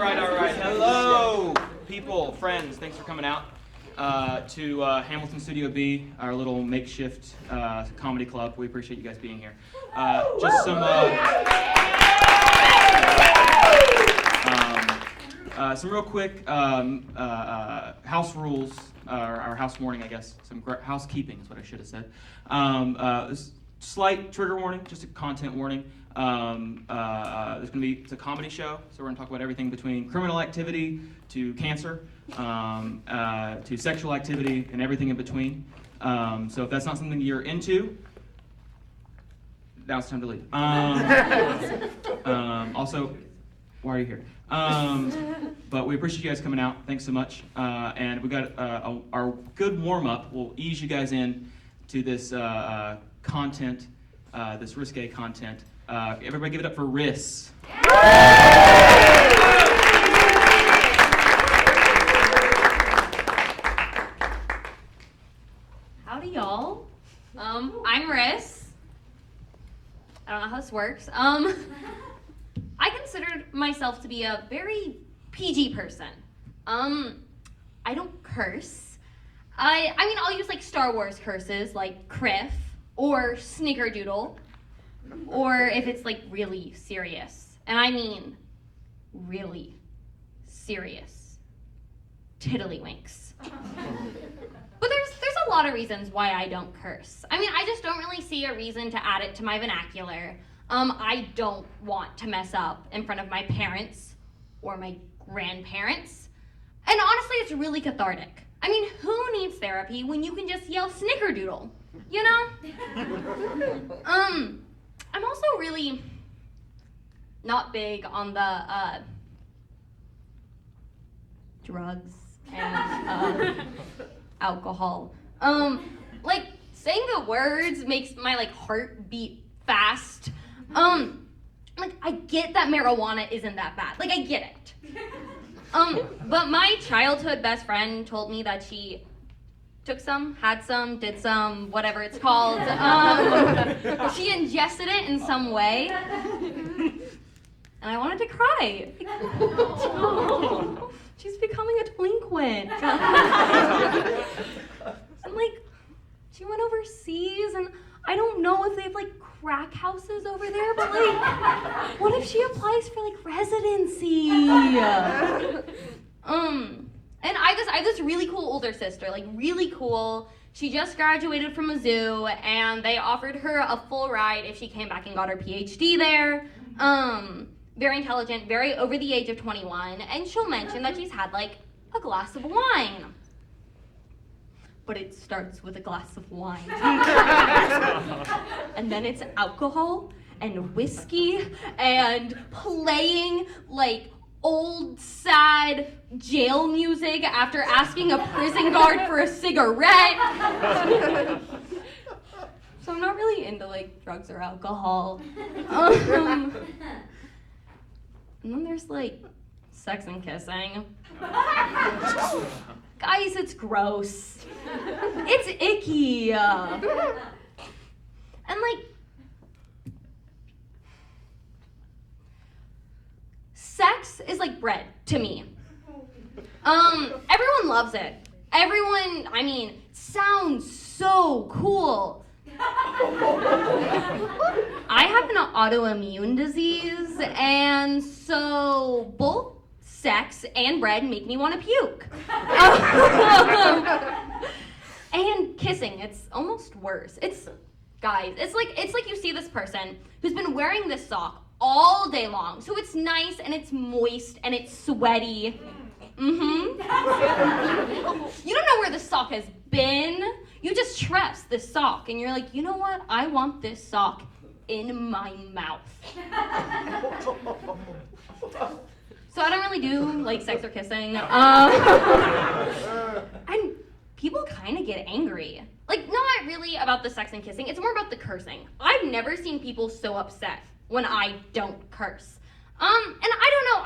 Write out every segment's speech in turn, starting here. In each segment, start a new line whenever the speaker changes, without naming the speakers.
All right. Hello, people, friends. Thanks for coming out to Hamilton Studio B, our little makeshift comedy club. We appreciate you guys being here. Just some real quick house rules, or house warning, I guess. Some housekeeping is what I should have said. Slight trigger warning, just a content warning. It's a comedy show, so we're going to talk about everything between criminal activity to cancer, to sexual activity, and everything in between. So if that's not something you're into, now it's time to leave. Also, why are you here? But we appreciate you guys coming out. Thanks so much. And we got our good warm-up. We'll ease you guys in to this content, this risque content. Everybody give it up for Riss.
Howdy, y'all. I'm Riss. I don't know how this works. I consider myself to be a very PG person. I don't curse. I mean, I'll use like Star Wars curses, like Criff or Snickerdoodle, or if it's like really serious, and I mean really serious, tiddlywinks. But there's a lot of reasons why I don't curse. I mean, I just don't really see a reason to add it to my vernacular. I don't want to mess up in front of my parents or my grandparents. And honestly, it's really cathartic. I mean, who needs therapy when you can just yell Snickerdoodle, you know? I'm also really not big on the drugs and alcohol. Like saying the words makes my like heart beat fast. Like I get that marijuana isn't that bad. Like I get it. But my childhood best friend told me that she took some, had some, did some, whatever it's called. She ingested it in some way. And I wanted to cry. She's becoming a delinquent. And like, she went overseas, and I don't know if they have like crack houses over there, but like, what if she applies for like residency? And I have this really cool older sister, like really cool. She just graduated from a zoo, and they offered her a full ride if she came back and got her PhD there. Very intelligent, very over the age of 21, and she'll mention that she's had like a glass of wine. But it starts with a glass of wine. And then it's alcohol and whiskey and playing like old sad jail music after asking a prison guard for a cigarette. So I'm not really into like drugs or alcohol. And then there's like sex and kissing. Guys, it's gross. It's icky. And like, sex is like bread to me. Everyone loves it. Everyone, I mean, sounds so cool. I have an autoimmune disease, and so both sex and bread make me want to puke. And kissing, it's almost worse. Guys, it's like you see this person who's been wearing this sock all day long, so it's nice and it's moist and it's sweaty. You don't know where the sock has been. You just trust this sock, and you're like, you know what? I want this sock in my mouth. So I don't really do like sex or kissing. And people kind of get angry. Like, not really about the sex and kissing. It's more about the cursing. I've never seen people so upset when I don't curse. And I don't know.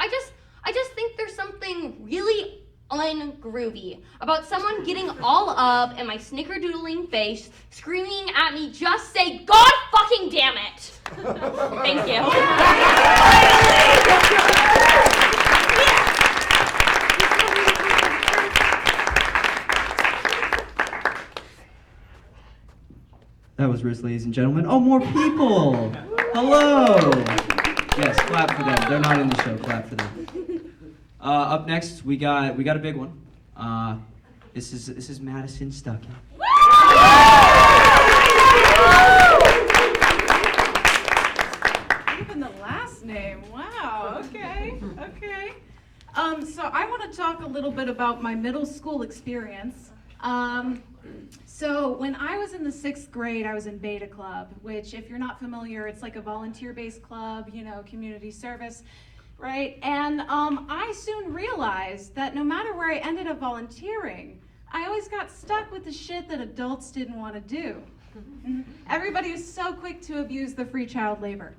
I just think there's something really ungroovy about someone getting all up in my snickerdoodling face, screaming at me, just say, God fucking damn it. Thank you.
That was Riss, ladies and gentlemen. Oh, more people! Hello! Yes, clap for them. They're not in the show. Clap for them. Up next, we got a big one. This is Madison Stuckey.
Even the last name. Wow. Okay. So I want to talk a little bit about my middle school experience. So when I was in the 6th grade, I was in Beta Club, which, if you're not familiar, it's like a volunteer-based club, community service, right? And I soon realized that no matter where I ended up volunteering, I always got stuck with the shit that adults didn't want to do. Everybody was so quick to abuse the free child labor.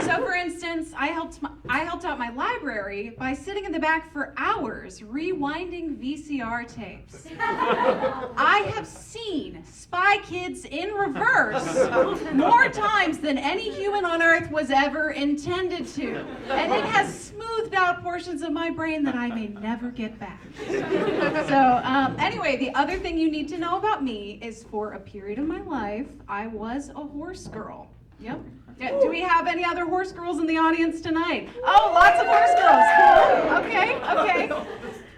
So for instance, I helped out my library by sitting in the back for hours rewinding VCR tapes. I have seen Spy Kids in reverse more times than any human on earth was ever intended to. And it has smoothed out portions of my brain that I may never get back. So anyway, the other thing you need to know about me is for a period of my life, I was a horse girl. Yep. Do we have any other horse girls in the audience tonight? Oh, lots of horse girls. Cool. Okay.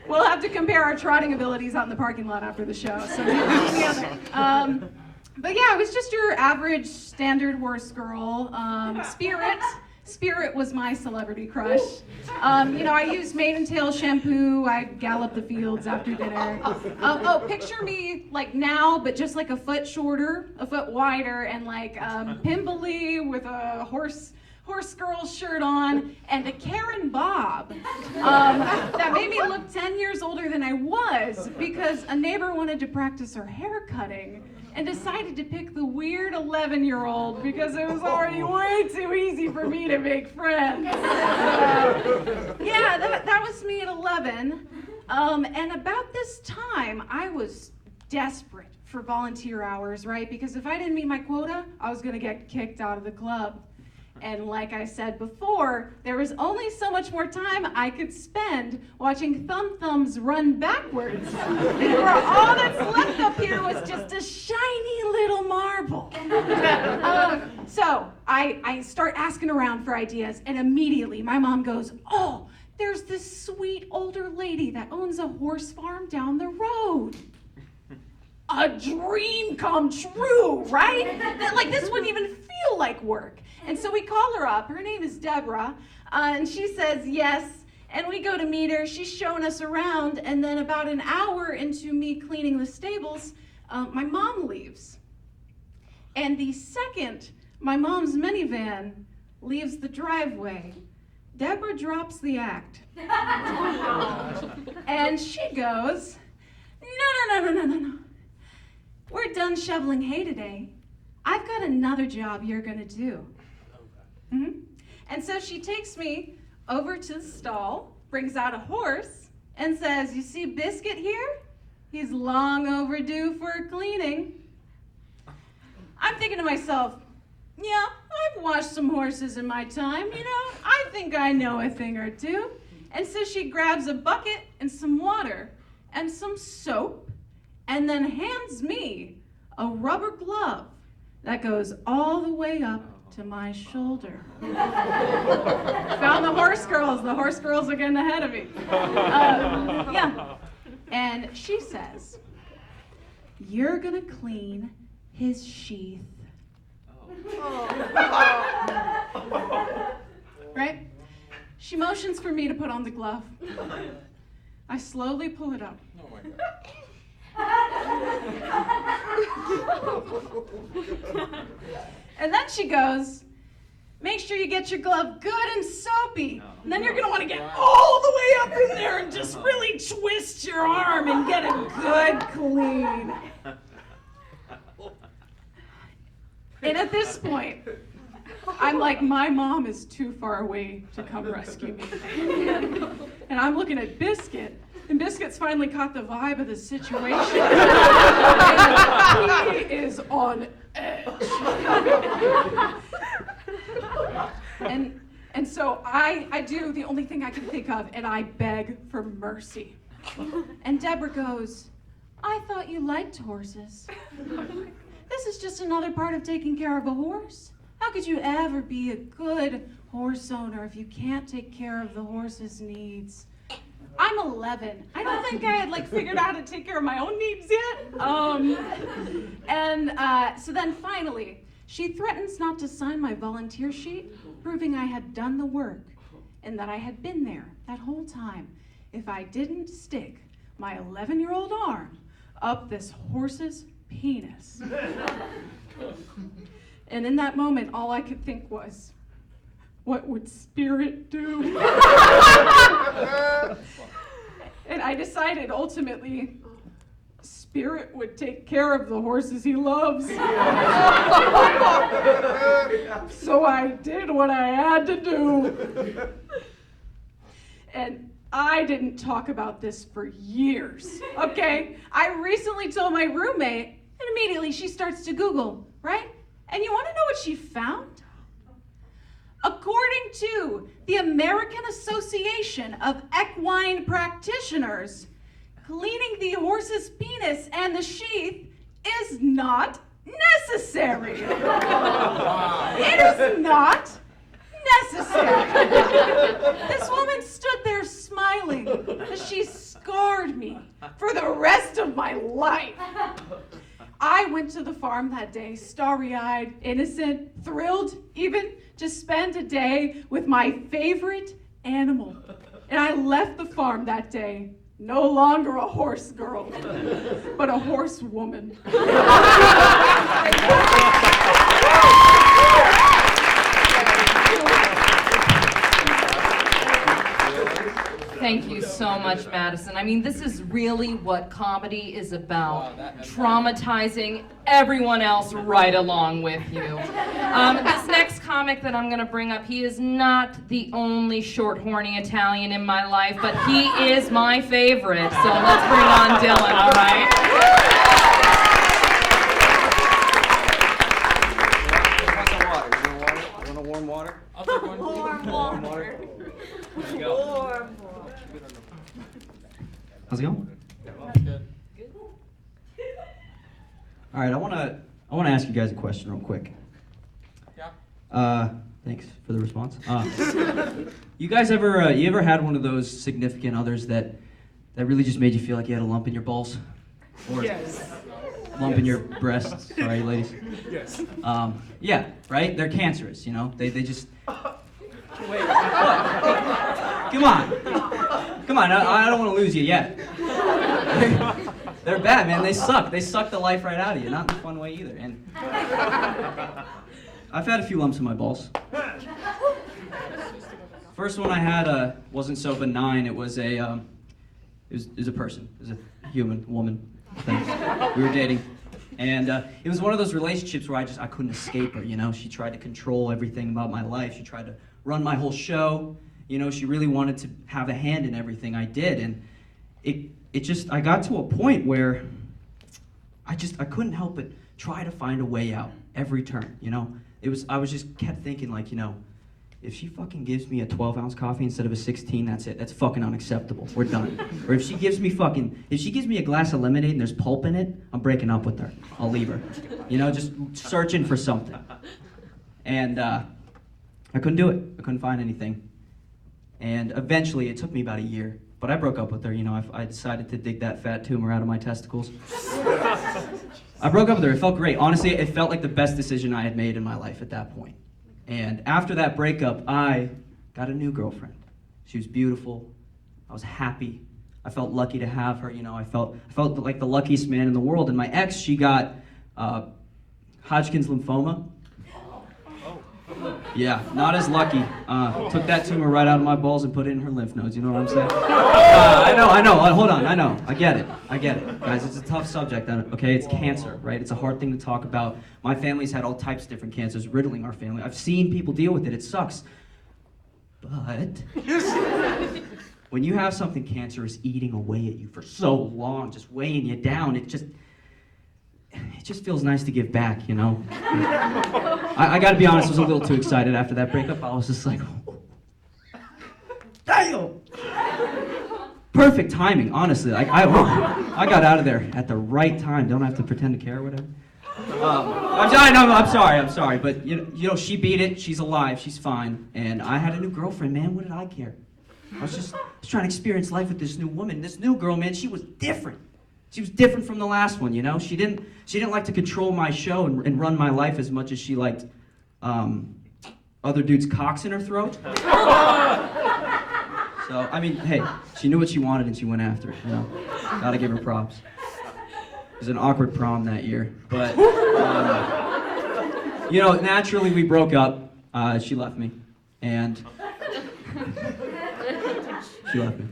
We'll have to compare our trotting abilities out in the parking lot after the show. So but yeah, I was just your average standard horse girl. Spirit was my celebrity crush. I used mane and tail shampoo. I galloped the fields after dinner. Picture me like now, but just like a foot shorter, a foot wider, and like pimply with a horse girl shirt on and a Karen bob that made me look 10 years older than I was because a neighbor wanted to practice her hair cutting and decided to pick the weird 11-year-old because it was already way too easy for me to make friends. That was me at 11. And about this time, I was desperate for volunteer hours, right? Because if I didn't meet my quota, I was gonna get kicked out of the club. And like I said before, there was only so much more time I could spend watching Thumbs run backwards before all that's left up here was just a shiny little marble. So I start asking around for ideas, and immediately my mom goes, "Oh, there's this sweet older lady that owns a horse farm down the road." A dream come true, right? Like this wouldn't even feel like work. And so we call her up. Her name is Deborah, and she says yes. And we go to meet her. She's showing us around, and then about an hour into me cleaning the stables, my mom leaves. And the second my mom's minivan leaves the driveway, Deborah drops the act. And she goes, No. We're done shoveling hay today. I've got another job you're gonna do. Mm-hmm. And so she takes me over to the stall, brings out a horse, and says, "You see Biscuit here? He's long overdue for a cleaning." I'm thinking to myself, yeah, I've washed some horses in my time, I think I know a thing or two. And so she grabs a bucket and some water and some soap and then hands me a rubber glove that goes all the way up to my shoulder. Found the horse girls. The horse girls are getting ahead of me. And she says, "You're gonna clean his sheath." Right? She motions for me to put on the glove. I slowly pull it up.
Oh my God.
And then she goes, "Make sure you get your glove good and soapy. And then you're gonna want to get all the way up in there and just really twist your arm and get it good clean." And at this point, I'm like, my mom is too far away to come rescue me. And I'm looking at Biscuit, and Biscuit's finally caught the vibe of the situation. And he is on edge. And so I do the only thing I can think of, and I beg for mercy. And Deborah goes, "I thought you liked horses." This is just another part of taking care of a horse. How could you ever be a good horse owner if you can't take care of the horse's needs? I'm 11. I don't think I had figured out how to take care of my own needs yet. So then finally, she threatens not to sign my volunteer sheet, proving I had done the work and that I had been there that whole time if I didn't stick my 11-year-old arm up this horse's penis. And in that moment, all I could think was, what would Spirit do? And I decided ultimately, Spirit would take care of the horses he loves. So I did what I had to do. And I didn't talk about this for years, okay? I recently told my roommate, and immediately she starts to Google, right? And you wanna know what she found? According to the American Association of Equine Practitioners, cleaning the horse's penis and the sheath is not necessary. It is not necessary. This woman stood there smiling as she scarred me for the rest of my life. I went to the farm that day, starry-eyed, innocent, thrilled even to spend a day with my favorite animal. And I left the farm that day, no longer a horse girl, but a horse woman.
Thank you so much, Madison. I mean, this is really what comedy is about. Traumatizing everyone else right along with you. This next comic that I'm going to bring up, he is not the only short, horny Italian in my life, but he is my favorite. So let's bring on Dylan, all right?
Want a warm water?
I'll take one.
Warm water.
There you go.
How's it going?
Good.
All right, I wanna ask you guys a question real quick.
Yeah.
Thanks for the response. You guys ever had one of those significant others that really just made you feel like you had a lump in your balls? Or
Yes.
lump in your breasts? Sorry, ladies.
Yes.
Yeah, right? They're cancerous, you know? They just...
Wait.
Come on, I don't want to lose you yet. They're bad, man. They suck. They suck the life right out of you. Not in a fun way either. And I've had a few lumps in my balls. First one I had wasn't so benign. It was a person. It was a human woman thing. We were dating, and it was one of those relationships where I couldn't escape her. You know, she tried to control everything about my life. She tried to run my whole show. You know, she really wanted to have a hand in everything I did, and I got to a point where I couldn't help but try to find a way out every turn, you know? I was just kept thinking, like, you know, if she fucking gives me a 12-ounce coffee instead of a 16, that's it. That's fucking unacceptable. We're done. Or if she gives me a glass of lemonade and there's pulp in it, I'm breaking up with her. I'll leave her. You know, just searching for something. And I couldn't do it. I couldn't find anything. And eventually, it took me about a year, but I broke up with her. You know, I decided to dig that fat tumor out of my testicles. I broke up with her. It felt great. Honestly, it felt like the best decision I had made in my life at that point. And after that breakup, I got a new girlfriend. She was beautiful. I was happy. I felt lucky to have her. You know, I felt like the luckiest man in the world. And my ex, she got Hodgkin's lymphoma. Yeah, not as lucky. Took that tumor right out of my balls and put it in her lymph nodes. You know what I'm saying? I know. Hold on. I know. I get it. Guys, it's a tough subject. Okay, it's cancer, right? It's a hard thing to talk about. My family's had all types of different cancers riddling our family. I've seen people deal with it. It sucks. But when you have something cancerous eating away at you for so long, just weighing you down, it just feels nice to give back, you know? I gotta be honest, I was a little too excited after that breakup. I was just like, damn! Perfect timing, honestly. Like I got out of there at the right time. Don't have to pretend to care or whatever. I'm sorry, but you know, she beat it. She's alive. She's fine. And I had a new girlfriend, man. What did I care? I was just trying to experience life with this new woman. This new girl, man, she was different. She was different from the last one, you know? She didn't like to control my show and run my life as much as she liked other dudes' cocks in her throat. So, I mean, hey, she knew what she wanted and she went after it, you know? Gotta give her props. It was an awkward prom that year, but, you know, naturally we broke up. She left me, and she left me.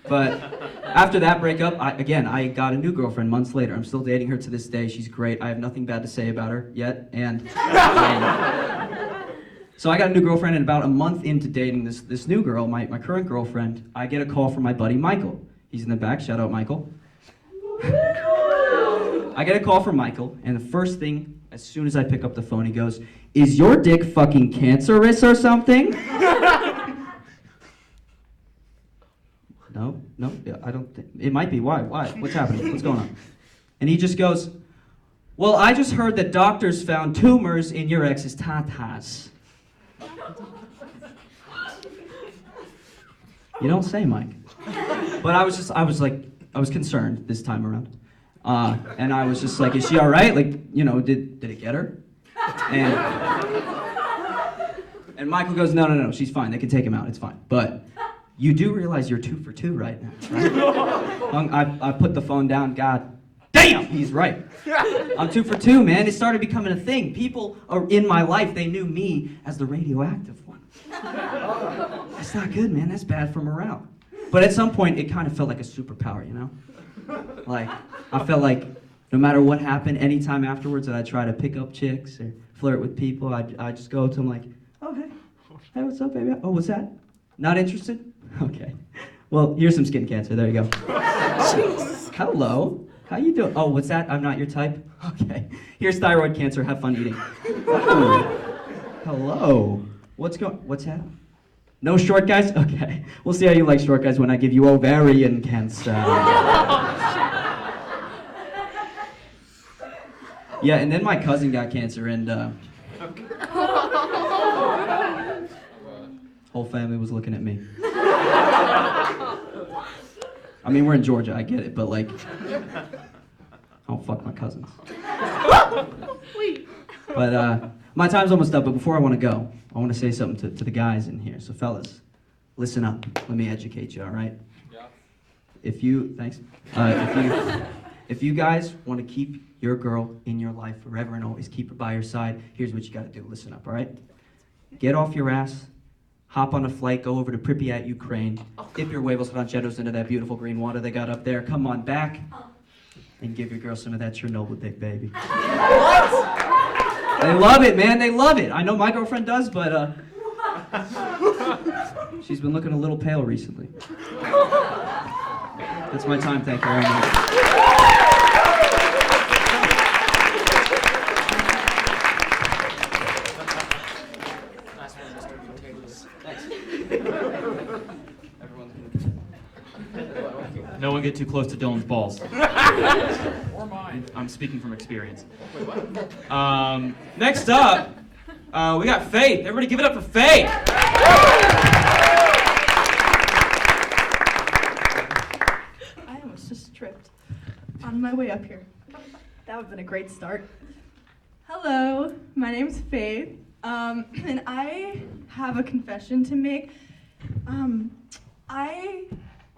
But after that breakup, I got a new girlfriend months later. I'm still dating her to this day. She's great. I have nothing bad to say about her yet, and so I got a new girlfriend, and about a month into dating this new girl, my current girlfriend, I get a call from my buddy Michael. He's in the back. Shout out, Michael. I get a call from Michael, and the first thing, as soon as I pick up the phone, he goes, "Is your dick fucking cancerous or something?" No, I don't think, it might be. Why? What's happening? What's going on? And he just goes, "Well, I just heard that doctors found tumors in your ex's tatas." You don't say, Mike. But I was concerned this time around. And I was just like, "Is she all right? Like, you know, did it get her?" And Michael goes, No, she's fine. They can take him out. It's fine. But you do realize you're 2 for 2 right now, right? I put the phone down. God damn, he's right. I'm 2 for 2, man. It started becoming a thing. People are in my life, they knew me as the radioactive one. That's not good, man. That's bad for morale. But at some point, it kind of felt like a superpower, you know? Like, I felt like no matter what happened, anytime afterwards that I try to pick up chicks or flirt with people, I just go to them like, "Oh, hey, what's up, baby? Oh, what's that? Not interested? Okay. Well, here's some skin cancer. There you go." "Hello. How you doing? Oh, what's that? I'm not your type? Okay. Here's thyroid cancer. Have fun eating." "Oh, hello. What's that? No short guys? Okay. We'll see how you like short guys when I give you ovarian cancer." Yeah, and then my cousin got cancer, and whole family was looking at me. I mean, we're in Georgia, I get it, but like, I don't fuck my cousins. But my time's almost up, but before I want to go, I want to say something to the guys in here. So fellas, listen up. Let me educate you, all right?
Yeah.
If you guys want to keep your girl in your life forever and always, keep her by your side, here's what you got to do. Listen up, all right? Get off your ass, hop on a flight, go over to Pripyat, Ukraine, dip your huevos rancheros into that beautiful green water they got up there, come on back, and give your girl some of that Chernobyl dick, baby. What? They love it, man. They love it. I know my girlfriend does, but she's been looking a little pale recently. That's my time. Thank you very much.
No one get too close to Dylan's balls.
Or mine.
I'm speaking from experience. Next up, we got Faith. Everybody give it up for Faith.
I almost just tripped on my way up here. That would have been a great start. Hello, my name's Faith, and I have a confession to make. I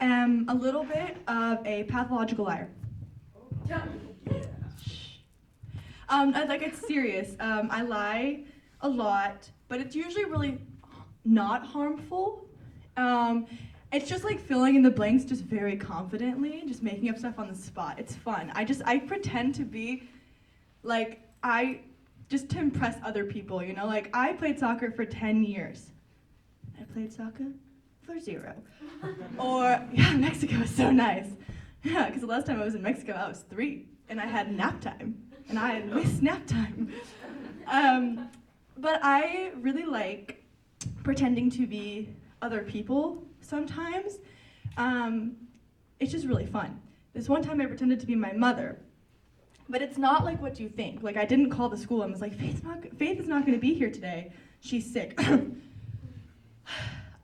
am a little bit of a pathological liar. Like, it's serious. I lie a lot, but it's usually really not harmful. It's just like filling in the blanks just very confidently, just making up stuff on the spot. It's fun. I pretend to be like, just to impress other people, you know? Like, I played soccer for 10 years. I played soccer for 0. Or, yeah, Mexico is so nice. Yeah, because the last time I was in Mexico, I was 3, and I had nap time, and I had missed nap time. But I really like pretending to be other people sometimes. It's just really fun. This one time I pretended to be my mother. but it's not like what you think. Like, I didn't call the school and was like, Faith is not going to be here today. She's sick.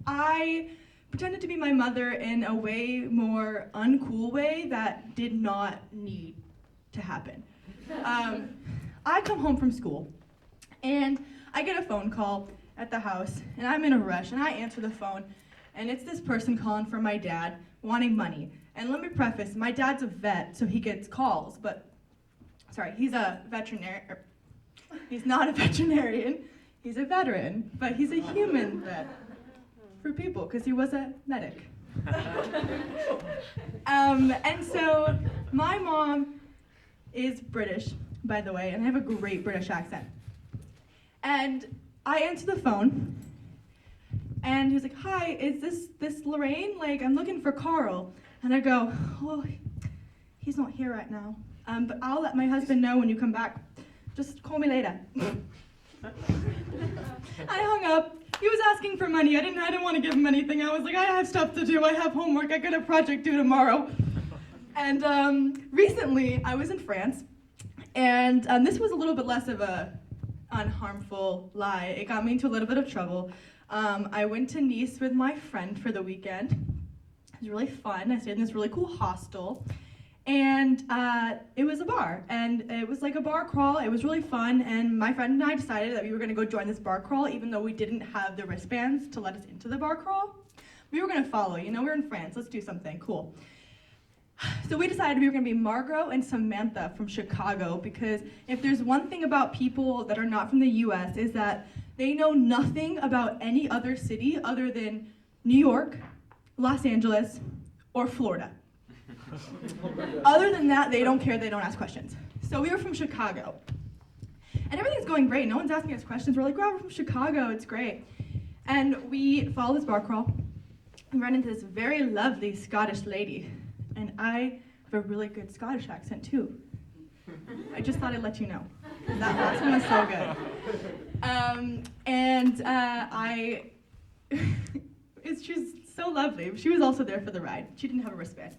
I pretended to be my mother in a way more uncool way that did not need to happen. I come home from school, and I get a phone call at the house, and I'm in a rush, and I answer the phone, and it's this person calling for my dad, wanting money. And let me preface, my dad's a vet, so he gets calls, but, sorry, he's a veterinarian, he's not a veterinarian, he's a veteran, but he's a human vet for people, because he was a medic. And so, my mom is British, by the way, and I have a great British accent. And I answer the phone, and he was like, "Hi, is this Lorraine? Like, I'm looking for Carl." And I go, "Oh, he's not here right now. But I'll let my husband know when you come back. Just call me later." I hung up. He was asking for money. I didn't want to give him anything. I was like, I have stuff to do. I have homework. I got a project due tomorrow. And recently, I was in France, and this was a little bit less of a unharmful lie. It got me into a little bit of trouble. I went to Nice with my friend for the weekend. It was really fun. I stayed in this really cool hostel, and it was a bar, and it was like a bar crawl. It was really fun, and my friend and I decided that we were going to go join this bar crawl, even though we didn't have the wristbands to let us into the bar crawl. We were going to follow, we're in France. Let's do something cool. So we decided we were going to be Margot and Samantha from Chicago, because if there's one thing about people that are not from the US is that they know nothing about any other city other than New York, Los Angeles, or Florida. Other than that, they don't care, they don't ask questions. So we were from Chicago. And everything's going great. No one's asking us questions. We're like, wow, we're from Chicago, it's great. And we follow this bar crawl and run into this very lovely Scottish lady. And I have a really good Scottish accent too. I just thought I'd let you know. That last one was so good. She's so lovely. She was also there for the ride. She didn't have a wristband.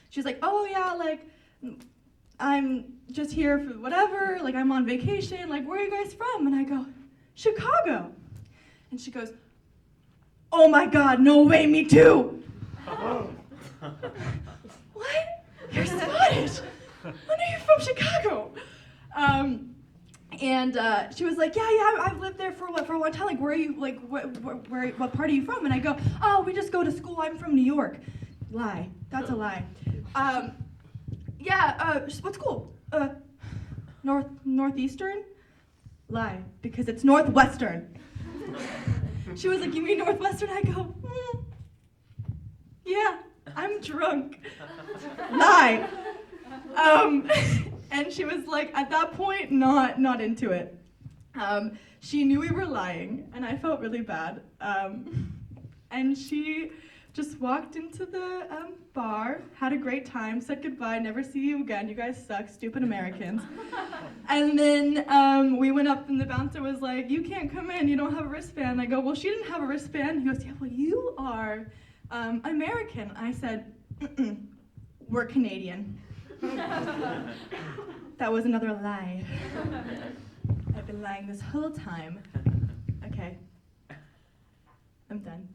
She was like, "Oh yeah, like, I'm just here for whatever, like I'm on vacation, like where are you guys from?" And I go, "Chicago." And she goes, "Oh my God, no way, me too." What? You're Scottish? When are you from Chicago? She was like, yeah, I've lived there for a long time. Like, where are you? Like, what part are you from? And I go, "Oh, we just go to school. I'm from New York." Lie. That's a lie. What school? Northeastern? Lie, because it's Northwestern. She was like, "You mean Northwestern?" I go, yeah, I'm drunk. Lie. And she was like, at that point, not into it. She knew we were lying, and I felt really bad. And she just walked into the bar, had a great time, said goodbye, never see you again, you guys suck, stupid Americans. And then we went up and the bouncer was like, "You can't come in, you don't have a wristband." I go, "Well, she didn't have a wristband." He goes, "Yeah, well, you are American." I said, "We're Canadian." That was another lie. I've been lying this whole time. Okay. I'm done.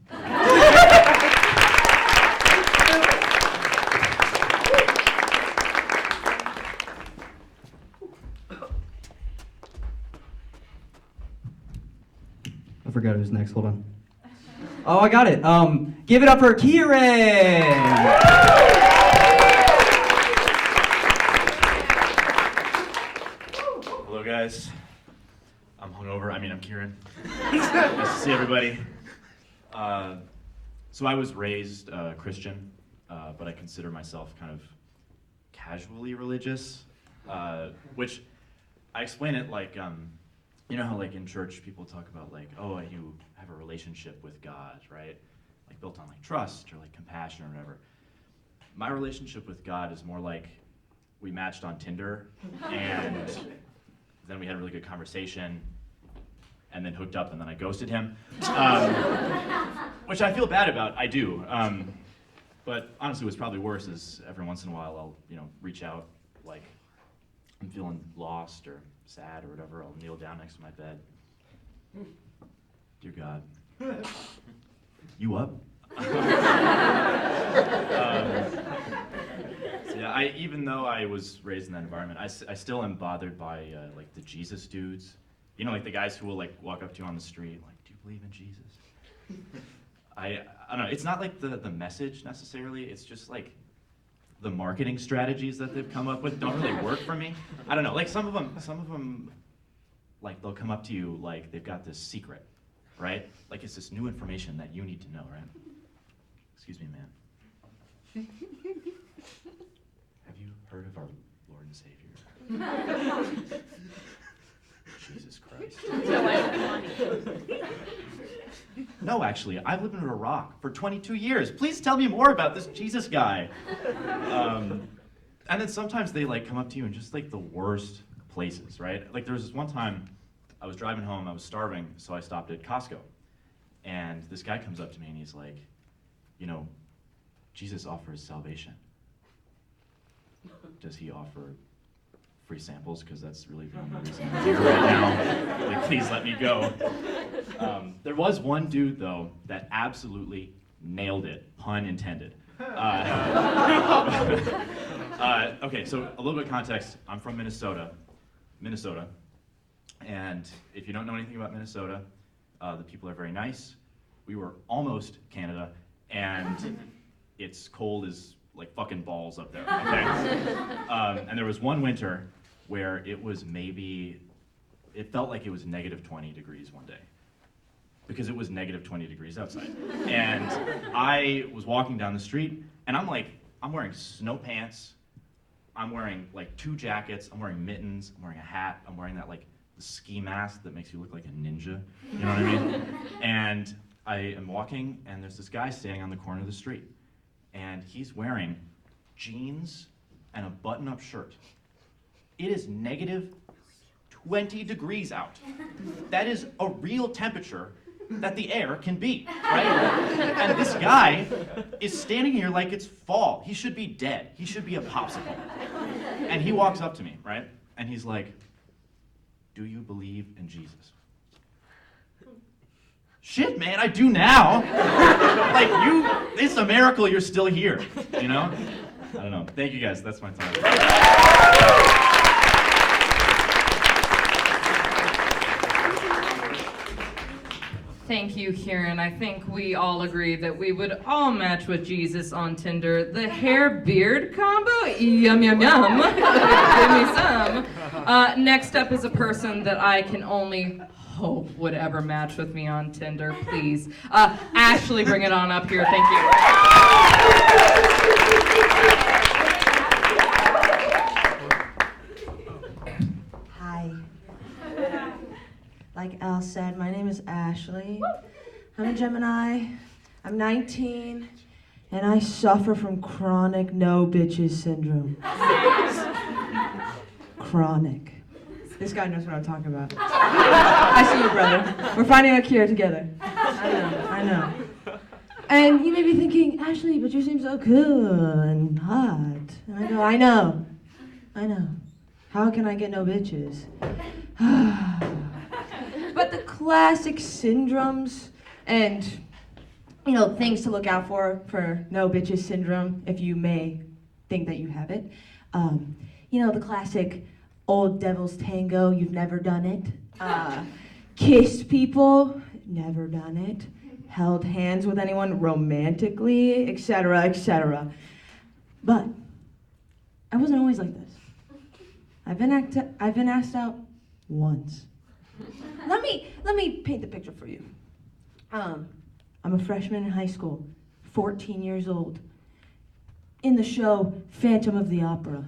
I forgot who's next. Hold on. Oh, I got it. Give it up for Kieran.
Hello, guys. I'm hungover. I'm Kieran. Nice to see everybody. So I was raised Christian, but I consider myself kind of casually religious, which I explain it like, you know how like in church people talk about like, oh, you have a relationship with God, right? Like built on like trust or like compassion or whatever. My relationship with God is more like we matched on Tinder and then we had a really good conversation and then hooked up and then I ghosted him, which I feel bad about, I do. But honestly what's probably worse is every once in a while I'll, reach out like I'm feeling lost or sad or whatever, I'll kneel down next to my bed. Dear God, you up? So yeah, even though I was raised in that environment, I still am bothered by like the Jesus dudes. You know, like the guys who will like walk up to you on the street, like, do you believe in Jesus? I don't know. It's not like the message necessarily. It's just like the marketing strategies that they've come up with don't really work for me. I don't know. Like some of them, like they'll come up to you like they've got this secret, right? Like it's this new information that you need to know, right? Excuse me, ma'am. Have you heard of our Lord and Savior? Jesus Christ. No, actually, I've lived under a rock for 22 years. Please tell me more about this Jesus guy. And then sometimes they like come up to you in just like the worst places, right? Like there was this one time I was driving home, I was starving, so I stopped at Costco. And this guy comes up to me and he's like, you know, Jesus offers salvation. Does he offer free samples? Because that's really the only reason I'm here right now. Like, please let me go. There was one dude, though, that absolutely nailed it, pun intended. Okay, so a little bit of context. I'm from Minnesota. And if you don't know anything about Minnesota, the people are very nice. We were almost Canada, and it's cold as like fucking balls up there, okay? And there was one winter where it was it felt like it was negative 20 degrees one day, because it was negative 20 degrees outside. And I was walking down the street, and I'm wearing snow pants, I'm wearing like 2 jackets, I'm wearing mittens, I'm wearing a hat, I'm wearing that like the ski mask that makes you look like a ninja, you know what I mean? And I am walking, and there's this guy standing on the corner of the street, and he's wearing jeans and a button-up shirt. It is negative 20 degrees out. That is a real temperature that the air can be, right? And this guy is standing here like it's fall. He should be dead. He should be a popsicle. And he walks up to me, right? And he's like, do you believe in Jesus? Shit, man, I do now. Like, it's a miracle you're still here, you know? I don't know. Thank you guys, that's my time.
Thank you, Kieran. I think we all agree that we would all match with Jesus on Tinder. The hair-beard combo? Yum, yum, yum. Give me some. Next up is a person that I can only hope would ever match with me on Tinder, please. Ashley, bring it on up here. Thank you.
Hi. Like Al said, my name is Ashley. I'm a Gemini. I'm 19, and I suffer from chronic no bitches syndrome. Chronic. This guy knows what I'm talking about. I see you, brother. We're finding a cure together. I know. And you may be thinking, Ashley, but you seem so cool and hot. And I go, I know. How can I get no bitches? But the classic syndromes and, things to look out for no bitches syndrome, if you may think that you have it. The classic old devil's tango, you've never done it. Kissed people, never done it. Held hands with anyone romantically, etc., etc. But I wasn't always like this. I've been asked out once. Let me paint the picture for you. I'm a freshman in high school, 14 years old, in the show Phantom of the Opera.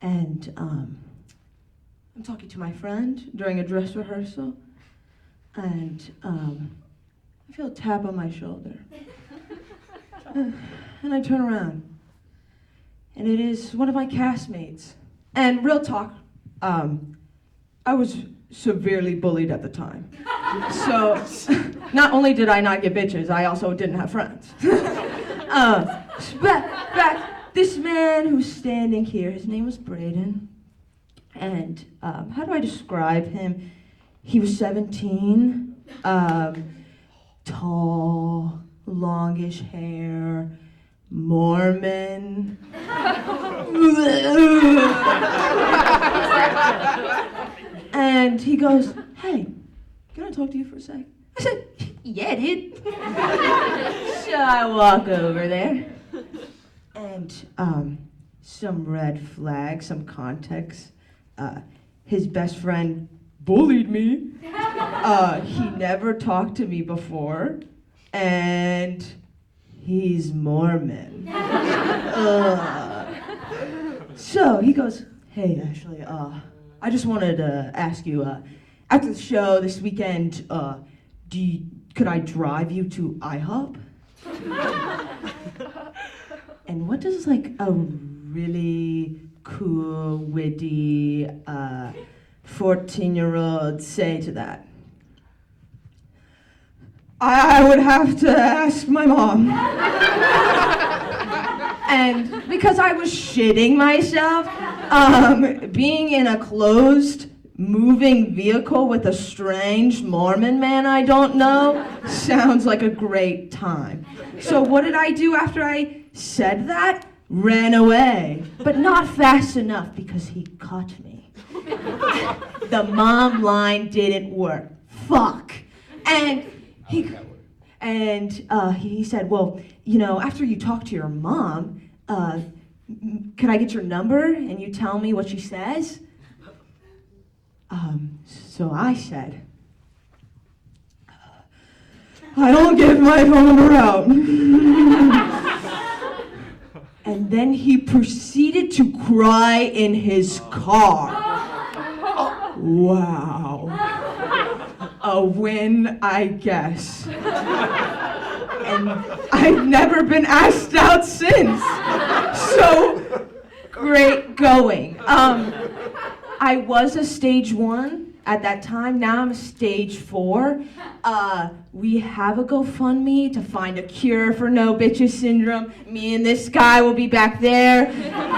And I'm talking to my friend during a dress rehearsal, and I feel a tap on my shoulder. And I turn around, and it is one of my castmates. And real talk, I was severely bullied at the time. So not only did I not get bitches, I also didn't have friends. this man who's standing here, his name was Braden. And how do I describe him? He was 17, tall, longish hair, Mormon. And he goes, "Hey, can I talk to you for a sec?" I said, "Yeah, dude." So I walk over there, and some red flag, some context. His best friend bullied me. He never talked to me before, and he's Mormon. So he goes, "Hey, Ashley, I just wanted to ask you, after the show this weekend, could I drive you to IHOP?" And what does like a really cool, witty 14-year-old say to that? I would have to ask my mom. And because I was shitting myself, being in a closed, moving vehicle with a strange Mormon man I don't know sounds like a great time. So what did I do after I said that? Ran away, but not fast enough because he caught me. The mom line didn't work. Fuck. And he said, "Well, you know, after you talk to your mom, could I get your number and you tell me what she says?" So I said, "I don't give my phone number out." And then he proceeded to cry in his car. Wow. A win, I guess. And I've never been asked out since. So great going. I was a stage 1 at that time. Now I'm a stage 4. We have a GoFundMe to find a cure for no bitches syndrome. Me and this guy will be back there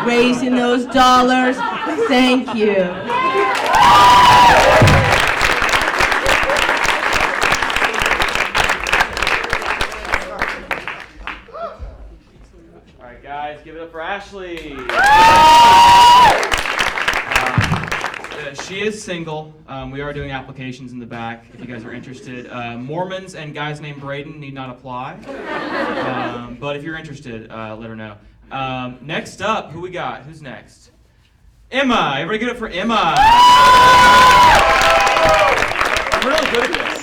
raising those dollars. Thank you.
All right, guys, give it up for Ashley. She is single. We are doing applications in the back if you guys are interested. Mormons and guys named Braden need not apply. But if you're interested, let her know. Next up, who we got? Who's next? Emma. Everybody give it for Emma. I'm really good at this.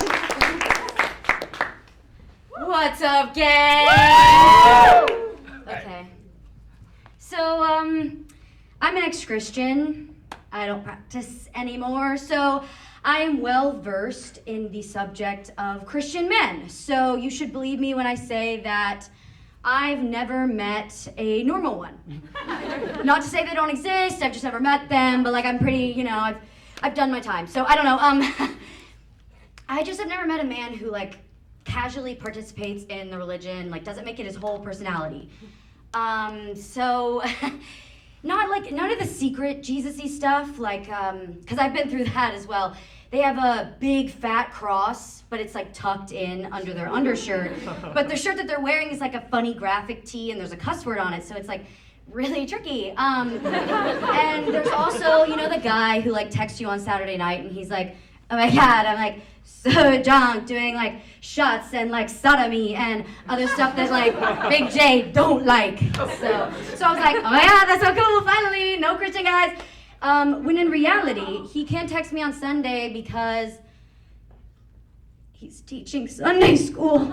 What's up, gang? Okay. So, I'm an ex-Christian. I don't practice anymore, so I am well versed in the subject of Christian men. So you should believe me when I say that I've never met a normal one. Not to say they don't exist, I've just never met them, but like I'm pretty, you know, I've done my time. So I don't know, I just have never met a man who like casually participates in the religion, like doesn't make it his whole personality. So not like none of the secret Jesus-y stuff, like, cause I've been through that as well. They have a big fat cross, but it's like tucked in under their undershirt. But the shirt that they're wearing is like a funny graphic tee and there's a cuss word on it, so it's like really tricky. And there's also, you know, the guy who like texts you on Saturday night and he's like, "Oh my God, I'm like so drunk doing like shots and like sodomy and other stuff that like Big J don't like." So I was like, "Oh my God, that's so cool, finally, no Christian guys." When in reality, he can't text me on Sunday because he's teaching Sunday school.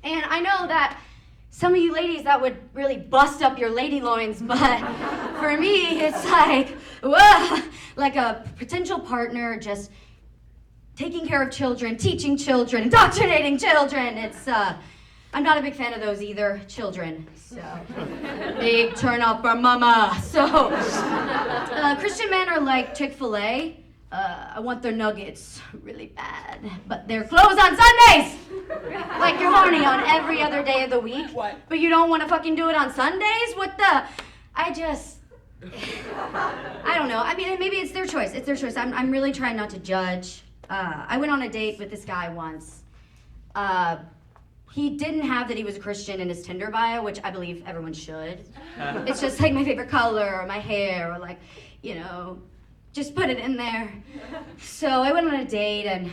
And I know that some of you ladies, that would really bust up your lady loins, but for me, it's like, whoa, like a potential partner just taking care of children, teaching children, indoctrinating children. It's, I'm not a big fan of those either, children. So, big turn up for mama. So, Christian men are like Chick-fil-A.
I want their nuggets really bad, but they're closed on Sundays! Like you're horny on every other day of the week, but you don't want to fucking do it on Sundays? What the? I don't know. I mean, maybe it's their choice. It's their choice. I'm really trying not to judge. I went on a date with this guy once. He didn't have that he was a Christian in his Tinder bio, which I believe everyone should. It's just like my favorite color or my hair or like, just put it in there. So I went on a date, and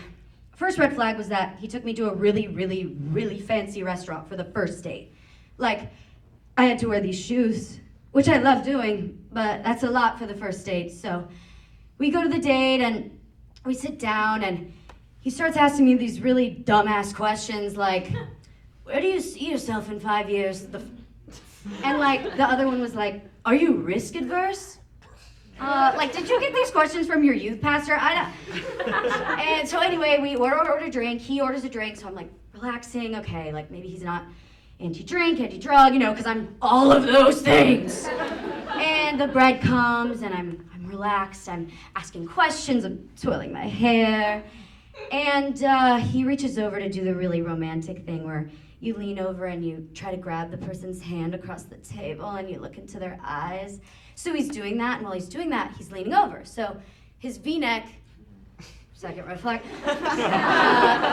first red flag was that he took me to a really, really, really fancy restaurant for the first date. Like, I had to wear these shoes, which I love doing, but that's a lot for the first date. So we go to the date, and we sit down, and he starts asking me these really dumbass questions like, where do you see yourself in 5 years? And like, the other one was like, are you risk adverse? Did you get these questions from your youth pastor? And so anyway, we order a drink. He orders a drink, so I'm like relaxing. Okay, like maybe he's not anti-drink, anti-drug, because I'm all of those things. And the bread comes, and I'm relaxed. I'm asking questions. I'm twirling my hair. And he reaches over to do the really romantic thing where you lean over and you try to grab the person's hand across the table and you look into their eyes. So he's doing that, and while he's doing that, he's leaning over. So his V-neck, second red flag,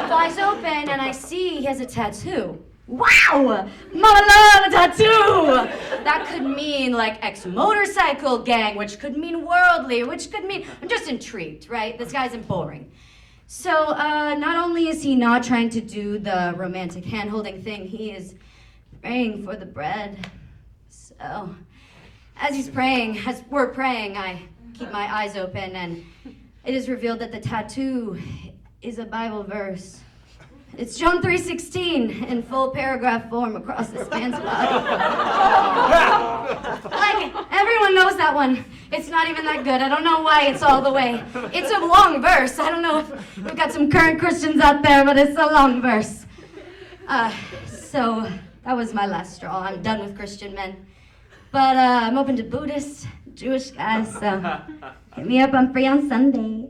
flies open, and I see he has a tattoo. Wow! Mama love a tattoo! That could mean like ex-motorcycle gang, which could mean worldly, which could mean, I'm just intrigued, right? This guy isn't boring. So not only is he not trying to do the romantic hand-holding thing, he is praying for the bread. So as he's praying, as we're praying, I keep my eyes open, and it is revealed that the tattoo is a Bible verse. It's John 3:16 in full paragraph form across this man's body. Like, everyone knows that one. It's not even that good. I don't know why it's all the way. It's a long verse. I don't know if we've got some current Christians out there, but it's a long verse. So that was my last straw. I'm done with Christian men. But I'm open to Buddhist, Jewish guys, so hit me up. I'm free on Sunday.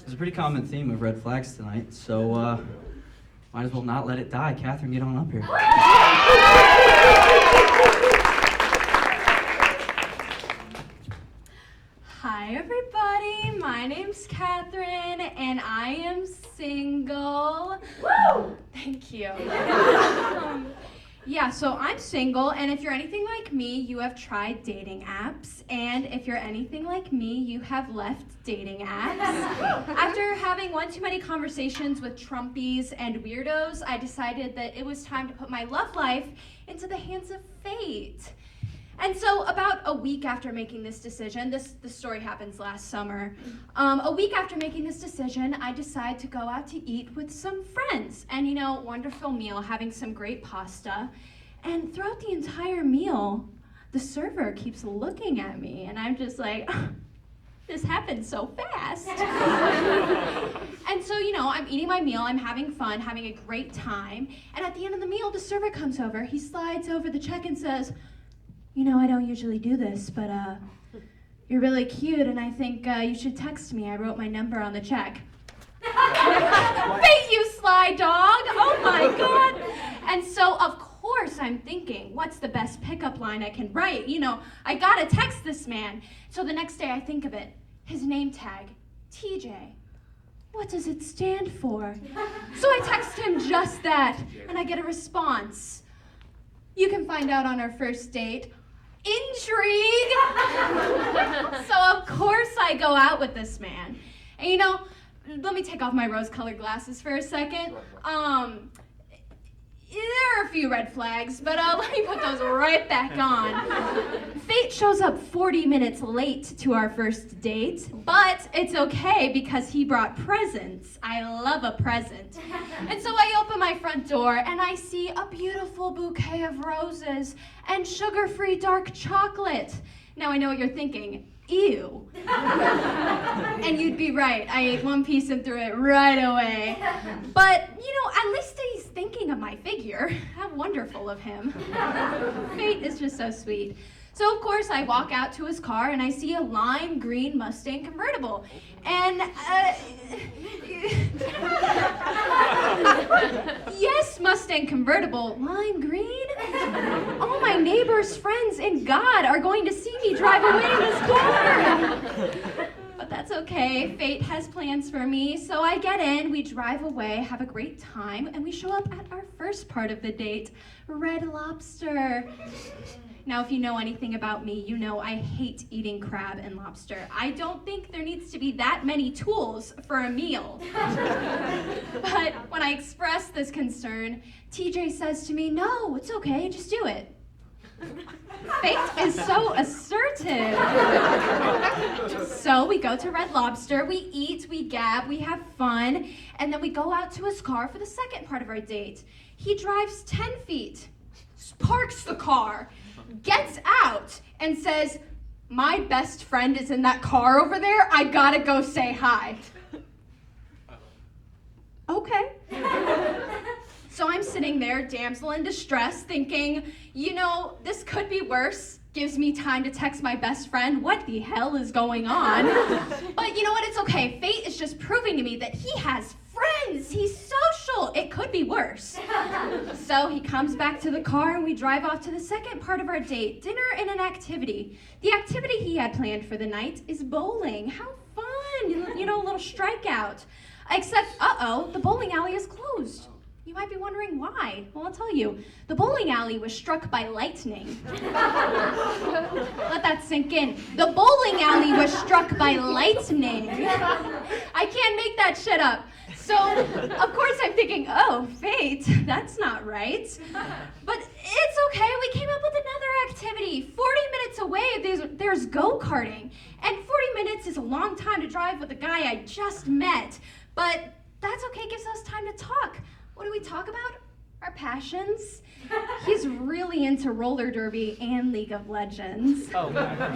There's a pretty common theme of red flags tonight, so might as well not let it die. Katherine, get on up here.
Hi everybody, my name's Katherine and I am single. Woo! Thank you. Yeah, so I'm single, and if you're anything like me, you have tried dating apps, and if you're anything like me, you have left dating apps. After having one too many conversations with Trumpies and weirdos, I decided that it was time to put my love life into the hands of fate. And so about a week after making this decision, this story happens last summer, a week after making this decision, I decide to go out to eat with some friends. And wonderful meal, having some great pasta. And throughout the entire meal, the server keeps looking at me, and I'm just like, this happened so fast. And so, I'm eating my meal, I'm having fun, having a great time. And at the end of the meal, the server comes over, he slides over the check and says, I don't usually do this, but you're really cute, and I think you should text me. I wrote my number on the check. Thank you, sly dog. Oh my God. And so, of course, I'm thinking, what's the best pickup line I can write? I gotta text this man. So the next day I think of it. His name tag, TJ. What does it stand for? So I text him just that, and I get a response. You can find out on our first date. Intrigue! So of course I go out with this man. And let me take off my rose-colored glasses for a second. There are a few red flags, but let me put those right back on. Fate shows up 40 minutes late to our first date, but it's okay because he brought presents. I love a present. And so I open my front door and I see a beautiful bouquet of roses and sugar-free dark chocolate. Now I know what you're thinking.
ew. And you'd be right. I ate one piece and threw it right away. But, at least he's thinking of my figure. How wonderful of him. Fate is just so sweet. So, of course, I walk out to his car and I see a lime green Mustang convertible. And, yes, Mustang convertible, lime green? All my neighbors, friends, and God are going to see me drive away in this car. But that's okay. Fate has plans for me. So I get in, we drive away, have a great time, and we show up at our first part of the date, Red Lobster. Now, if you know anything about me, you know I hate eating crab and lobster. I don't think there needs to be that many tools for a meal. But when I express this concern, TJ says to me, "No, it's okay, just do it." Fate is so assertive. So we go to Red Lobster, we eat, we gab, we have fun, and then we go out to his car for the second part of our date. He drives 10 feet, parks the car, gets out, and says, "My best friend is in that car over there, I gotta go say hi." Okay. So I'm sitting there, damsel in distress, thinking, this could be worse. Gives me time to text my best friend, what the hell is going on? But you know what, it's okay. Fate is just proving to me that he has friends. He's social. It could be worse. So he comes back to the car and we drive off to the second part of our date, dinner and an activity. The activity he had planned for the night is bowling. How fun, a little strikeout. Except, the bowling alley is closed. You might be wondering why. Well, I'll tell you. The bowling alley was struck by lightning. Let that sink in. The bowling alley was struck by lightning. I can't make that shit up. So, of course, I'm thinking, fate, that's not right. But it's okay, we came up with another activity. 40 minutes away, there's go-karting. And 40 minutes is a long time to drive with a guy I just met. But that's okay, it gives us time to talk. What do we talk about? Our passions. He's really into roller derby and League of Legends.
Oh my God.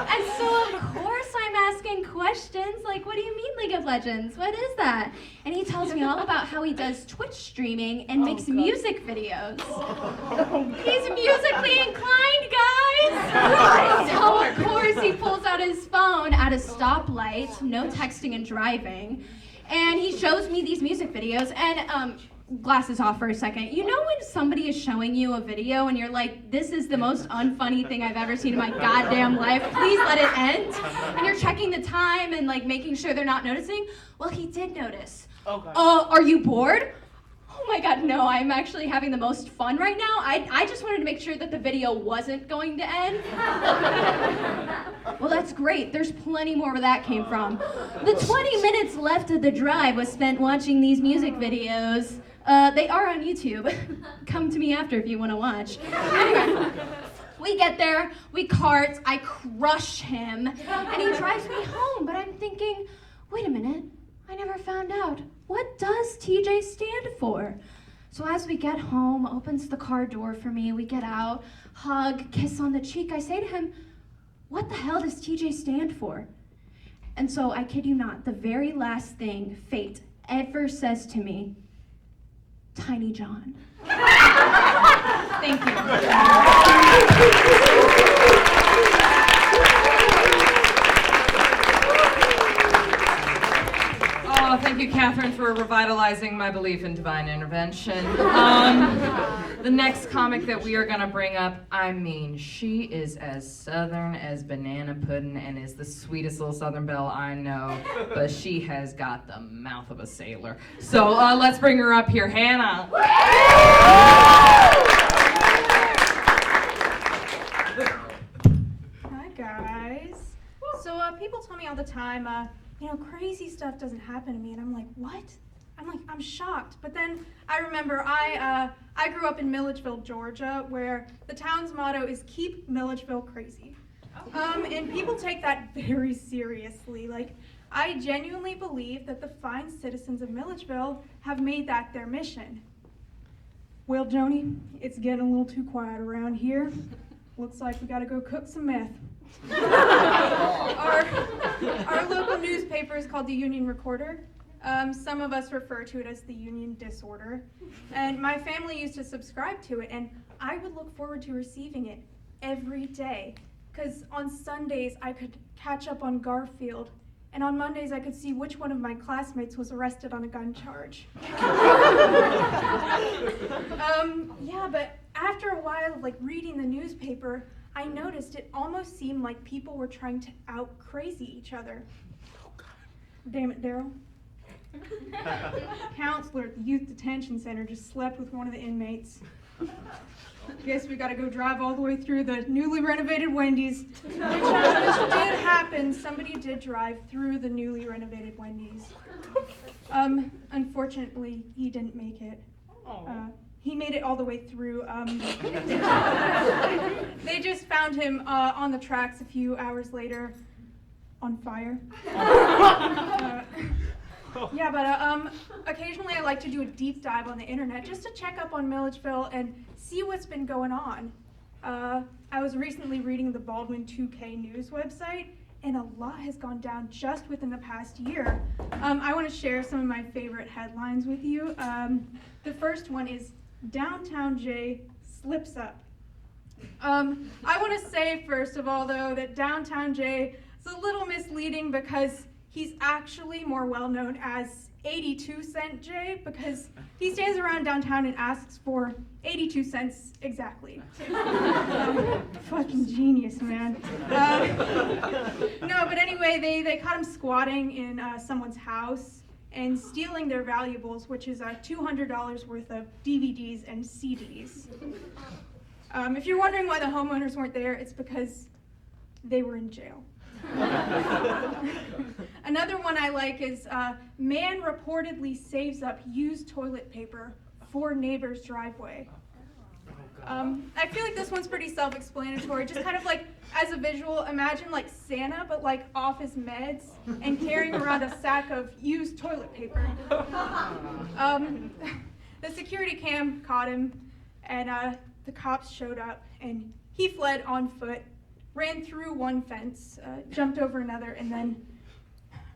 And so, of course, I'm asking questions like, what do you mean League of Legends? What is that? And he tells me all about how he does Twitch streaming and makes music videos. He's musically inclined, guys! So, of course, he pulls out his phone at a stoplight, no texting and driving. And he shows me these music videos, and glasses off for a second. You know when somebody is showing you a video and you're like, this is the most unfunny thing I've ever seen in my goddamn life, please let it end? And you're checking the time and making sure they're not noticing? Well, he did notice. Are you bored? Oh my God, no, I'm actually having the most fun right now. I just wanted to make sure that the video wasn't going to end. Well, that's great. There's plenty more where that came from. The 20 minutes left of the drive was spent watching these music videos. They are on YouTube. Come to me after if you want to watch. Anyway, we get there, we kart, I crush him, and he drives me home. But I'm thinking, wait a minute, I never found out. What does TJ stand for? So as we get home, opens the car door for me, we get out, hug, kiss on the cheek. I say to him, what the hell does TJ stand for? And so, I kid you not, the very last thing fate ever says to me, Tiny John. Thank you.
Oh, thank you, Catherine, for revitalizing my belief in divine intervention. The next comic that we are going to bring up, she is as southern as banana pudding and is the sweetest little southern belle I know, but she has got the mouth of a sailor. So let's bring her up here. Hannah.
Hi, guys. So people tell me all the time, crazy stuff doesn't happen to me, and I'm like, what? I'm shocked. But then I remember I grew up in Milledgeville, Georgia, where the town's motto is keep Milledgeville crazy. And people take that very seriously. I genuinely believe that the fine citizens of Milledgeville have made that their mission. Well, Joni, it's getting a little too quiet around here. looks like we gotta go cook some meth. Our local newspaper is called the Union Recorder. Some of us refer to it as the Union Disorder. And my family used to subscribe to it, and I would look forward to receiving it every day. Because on Sundays, I could catch up on Garfield, and on Mondays, I could see which one of my classmates was arrested on a gun charge. Yeah, but after a while of reading the newspaper, I noticed it almost seemed like people were trying to out-crazy each other. Damn it, Daryl. Counselor at the youth detention center just slept with one of the inmates. Guess we gotta go drive all the way through the newly renovated Wendy's. Which did happen. Somebody did drive through the newly renovated Wendy's. Unfortunately, he didn't make it. He made it all the way through. They just found him on the tracks a few hours later, on fire. Yeah, but occasionally I like to do a deep dive on the internet just to check up on Milledgeville and see what's been going on. I was recently reading the Baldwin 2K News website, and a lot has gone down just within the past year. I want to share some of my favorite headlines with you. The first one is Downtown Jay Slips Up. I want to say, first of all, though, that Downtown Jay is a little misleading because he's actually more well known as 82 Cent Jay because he stands around downtown and asks for 82 cents exactly. Fucking genius, man. No, but anyway, they caught him squatting in someone's house and stealing their valuables, which is $200 worth of DVDs and CDs. If you're wondering why the homeowners weren't there, it's because they were in jail. Another one I like is man reportedly saves up used toilet paper for neighbor's driveway. I feel like this one's pretty self-explanatory. Just kind of as a visual, imagine Santa, but off his meds and carrying around a sack of used toilet paper. The security cam caught him, and the cops showed up, and he fled on foot, ran through one fence, jumped over another, and then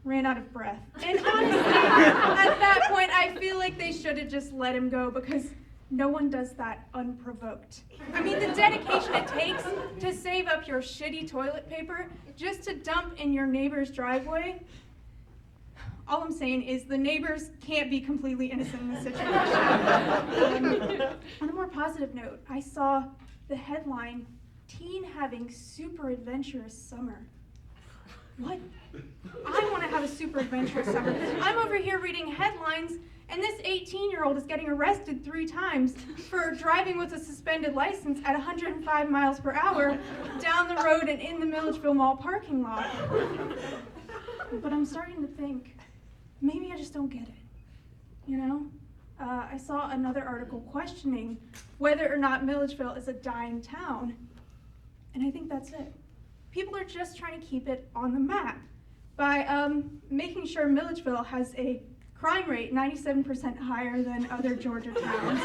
ran out of breath. And honestly, at that point, I feel like they should have just let him go because no one does that unprovoked. I mean, the dedication it takes to save up your shitty toilet paper just to dump in your neighbor's driveway. All I'm saying is the neighbors can't be completely innocent in this situation. On a more positive note, I saw the headline, "Teen having super adventurous summer." What? I want to have a super adventurous summer. I'm over here reading headlines, and this 18-year-old is getting arrested 3 times for driving with a suspended license at 105 miles per hour down the road and in the Milledgeville Mall parking lot. But I'm starting to think, maybe I just don't get it, you know? I saw another article questioning whether or not Milledgeville is a dying town, and I think that's it. People are just trying to keep it on the map by making sure Milledgeville has a crime rate 97% higher than other Georgia towns.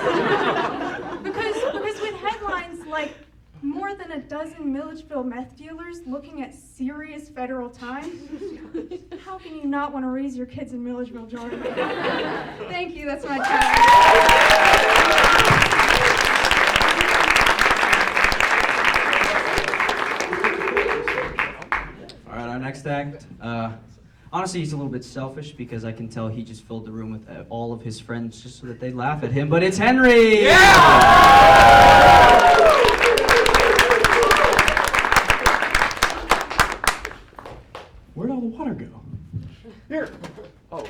because with headlines like more than a dozen Milledgeville meth dealers looking at serious federal time, how can you not want to raise your kids in Milledgeville, Georgia? Thank you, that's my time.
All right, our next act. Honestly, he's a little bit selfish because I can tell he just filled the room with all of his friends just so that they laugh at him. But it's Henry. Yeah!
Where'd all the water go? Here. Oh.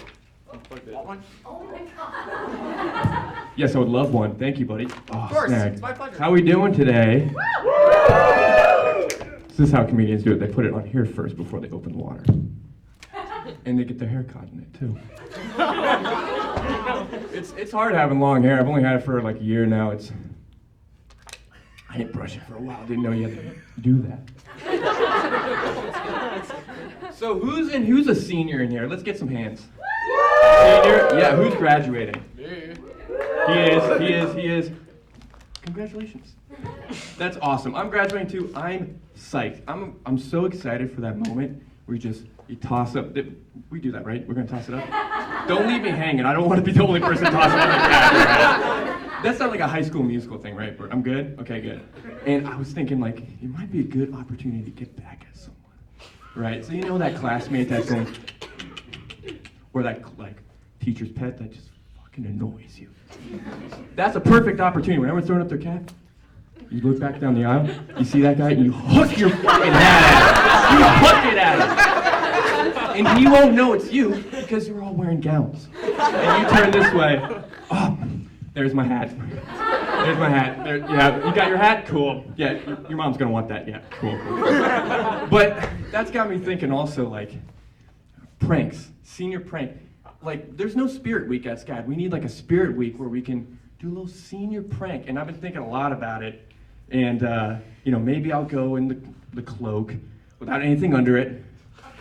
Want one?
Oh my God.
Yes, I would love one. Thank you, buddy.
Of course,
snag.
it's my pleasure.
How we doing today? This is how comedians do it. They put it on here first before they open the water. And they get their hair caught in it, too. It's hard having long hair. I've only had it for like a year now. I didn't brush it for a while. Didn't know you had to do that. So who's a senior in here? Let's get some hands. Senior? Yeah, who's graduating? He is. Congratulations. That's awesome. I'm graduating too. I'm psyched. I'm so excited for that moment where you toss up. We do that, right? We're gonna toss it up. Don't leave me hanging. I don't want to be the only person tossing up like that. That's not like a High School Musical thing, right? I'm good? Okay, good. And I was thinking like, it might be a good opportunity to get back at someone, right? So you know that classmate that's going, or that like teacher's pet that just fucking annoys you. That's a perfect opportunity. When everyone's throwing up their cap, you look back down the aisle, you see that guy, and you hook your fucking hat at him. You hook it at him. And he won't know it's you because you're all wearing gowns. And you turn this way. Oh, there's my hat. There's my hat. There, yeah, you got your hat? Cool. Yeah, your mom's gonna want that. Yeah, cool. But that's got me thinking also, like, pranks, senior prank. Like, there's no spirit week at SCAD. We need like a spirit week where we can do a little senior prank. And I've been thinking a lot about it. And, maybe I'll go in the cloak without anything under it.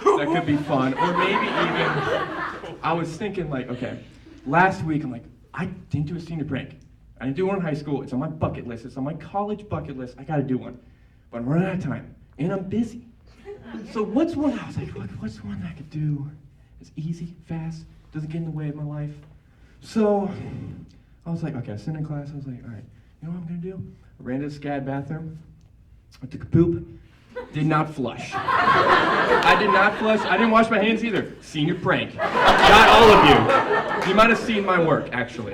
That could be fun. Or maybe even, I was thinking like, okay, last week I'm like, I didn't do a senior prank. I didn't do one in high school. It's on my bucket list. It's on my college bucket list. I gotta do one. But I'm running out of time. And I'm busy. So what's one, I was like, what's one I could do? It's easy, fast, doesn't get in the way of my life. So I was like, okay, I was sitting in class. I was like, all right, you know what I'm gonna do? I ran to the SCAD bathroom. I took a poop. Did not flush. I did not flush. I didn't wash my hands either. Senior prank. Got all of you. You might have seen my work, actually.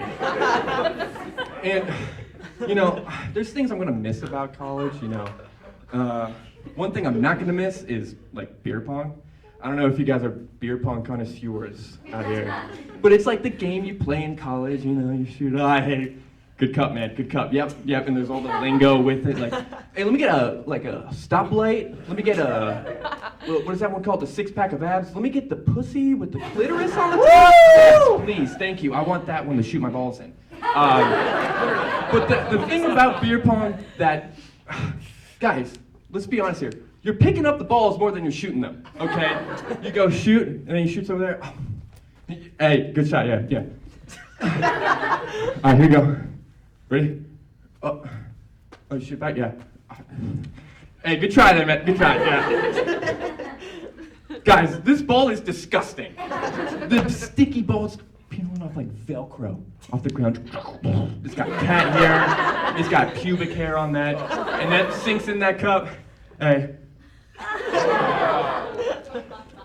And, there's things I'm gonna miss about college, One thing I'm not gonna miss is, like, beer pong. I don't know if you guys are beer pong connoisseurs out here. But it's like the game you play in college, you shoot, hey, good cup, man, good cup. Yep, and there's all the lingo with it. Like, hey, let me get a stoplight. Let me get what is that one called? The 6-pack of abs. Let me get the pussy with the clitoris on the top. Yes, please, thank you. I want that one to shoot my balls in. But the thing about beer pong that, guys, let's be honest here. You're picking up the balls more than you're shooting them, okay? You go shoot, and then he shoots over there. Oh. Hey, good shot, yeah. All right, here you go. Ready? Oh, shoot back, yeah. Hey, good try there, man. Good try, yeah. Guys, this ball is disgusting. The sticky ball's peeling off like Velcro off the ground. It's got cat hair. It's got pubic hair on that, and that sinks in that cup. Hey.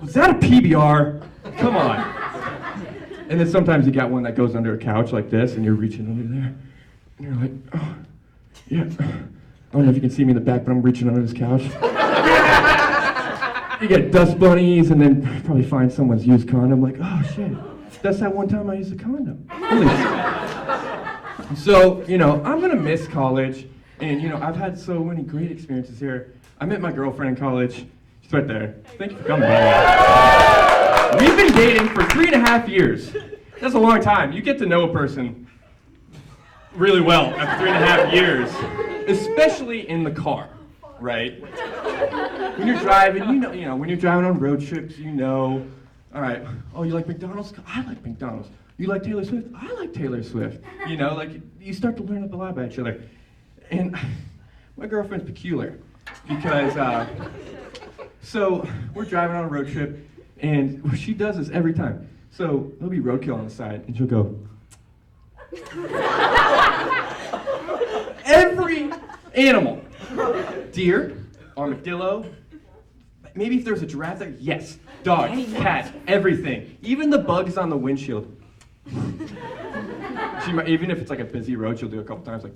Was that a PBR? Come on. And then sometimes you got one that goes under a couch like this, and you're reaching under there, and you're like, oh, yeah. I don't know if you can see me in the back, but I'm reaching under this couch. You get dust bunnies, and then probably find someone's used condom, like, oh shit, that's that one time I used a condom. So, I'm gonna miss college, and I've had so many great experiences here. I met my girlfriend in college. She's right there. Thank you for coming, by the way. We've been dating for 3.5 years. That's a long time. You get to know a person really well after 3.5 years, especially in the car, right? When you're driving, when you're driving on road trips, all right, oh, you like McDonald's? I like McDonald's. You like Taylor Swift? I like Taylor Swift. You start to learn a lot about each other. And my girlfriend's peculiar because, so we're driving on a road trip, and she does this every time. So there'll be roadkill on the side, and she'll go. Every animal, deer, armadillo, maybe if there's a giraffe there, yes, dog, cat, everything, even the bugs on the windshield. She might, even if it's like a busy road, she'll do a couple times like.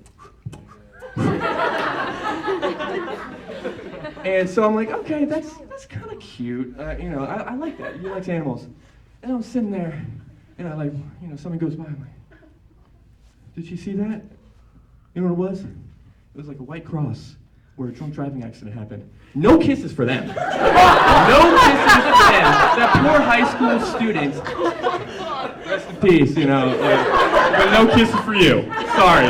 And so I'm like, okay, that's kind of cute. I like that. You like animals. And I'm sitting there, and someone goes by. I'm like, did you see that? You know what it was? It was like a white cross where a drunk driving accident happened. No kisses for them. No kisses for them. That poor high school student. Rest in peace, but no kisses for you. Sorry.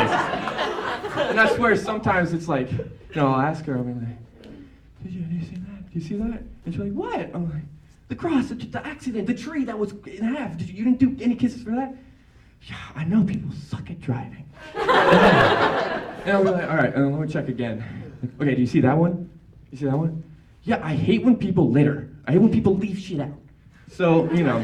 And I swear, sometimes it's like, I'll ask her, I'll be like, did you see that? Did you see that? And she's like, what? I'm like, the cross, the accident, the tree that was in half. You didn't do any kisses for that? Yeah, I know people suck at driving. And I'll be like, all right, let me check again. Okay, do you see that one? You see that one? Yeah, I hate when people litter. I hate when people leave shit out. So, you know,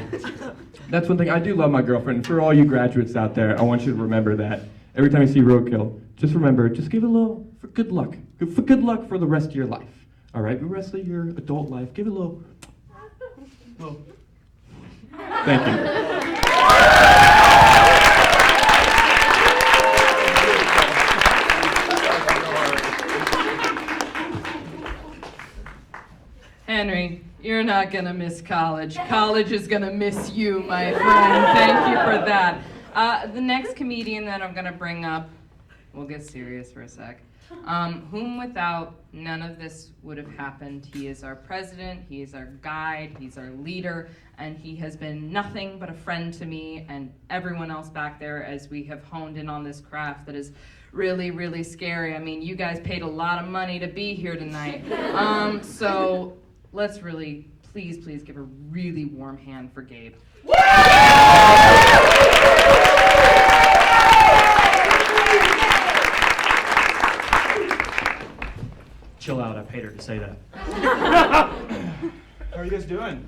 that's one thing. I do love my girlfriend. For all you graduates out there, I want you to remember that. Every time you see roadkill, just remember, just give it a little, for good luck. For good luck for the rest of your life. All right, the rest of your adult life, give it a little. Thank you.
Henry, you're not gonna miss college. College is gonna miss you, my friend. Thank you for that. The next comedian that I'm gonna bring up, we'll get serious for a sec. Whom without none of this would have happened. He is our president, he is our guide, he's our leader, and he has been nothing but a friend to me and everyone else back there as we have honed in on this craft that is really, really scary. I mean, you guys paid a lot of money to be here tonight. So let's really, please give a really warm hand for Gabe.
Chill out, I paid her to say that. How are you guys doing?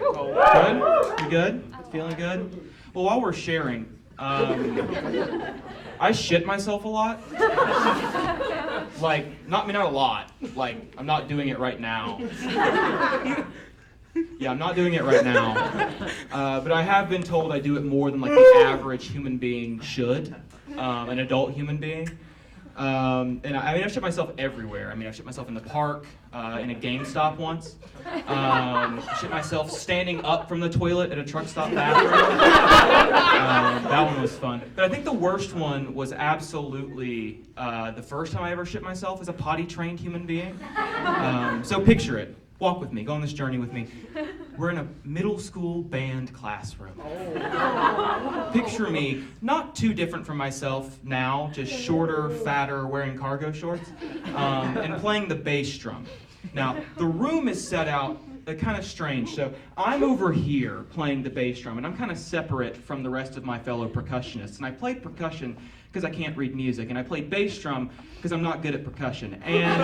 Oh, good? You good? Feeling good? Well, while we're sharing, I shit myself a lot. Like, not a lot. Like, I'm not doing it right now. Yeah, I'm not doing it right now. But I have been told I do it more than like the average human being should, an adult human being. And I've shit myself everywhere. I mean, I've shit myself in the park, in a GameStop once. Shit myself standing up from the toilet at a truck stop bathroom. That one was fun. But I think the worst one was absolutely the first time I ever shit myself as a potty-trained human being. So picture it. Walk with me. Go on this journey with me. We're in a middle school band classroom. Picture me, not too different from myself now, just shorter, fatter, wearing cargo shorts, and playing the bass drum. Now, the room is set out kind of strange. So I'm over here playing the bass drum, and I'm kind of separate from the rest of my fellow percussionists. And I played percussion because I can't read music, and I played bass drum because I'm not good at percussion. And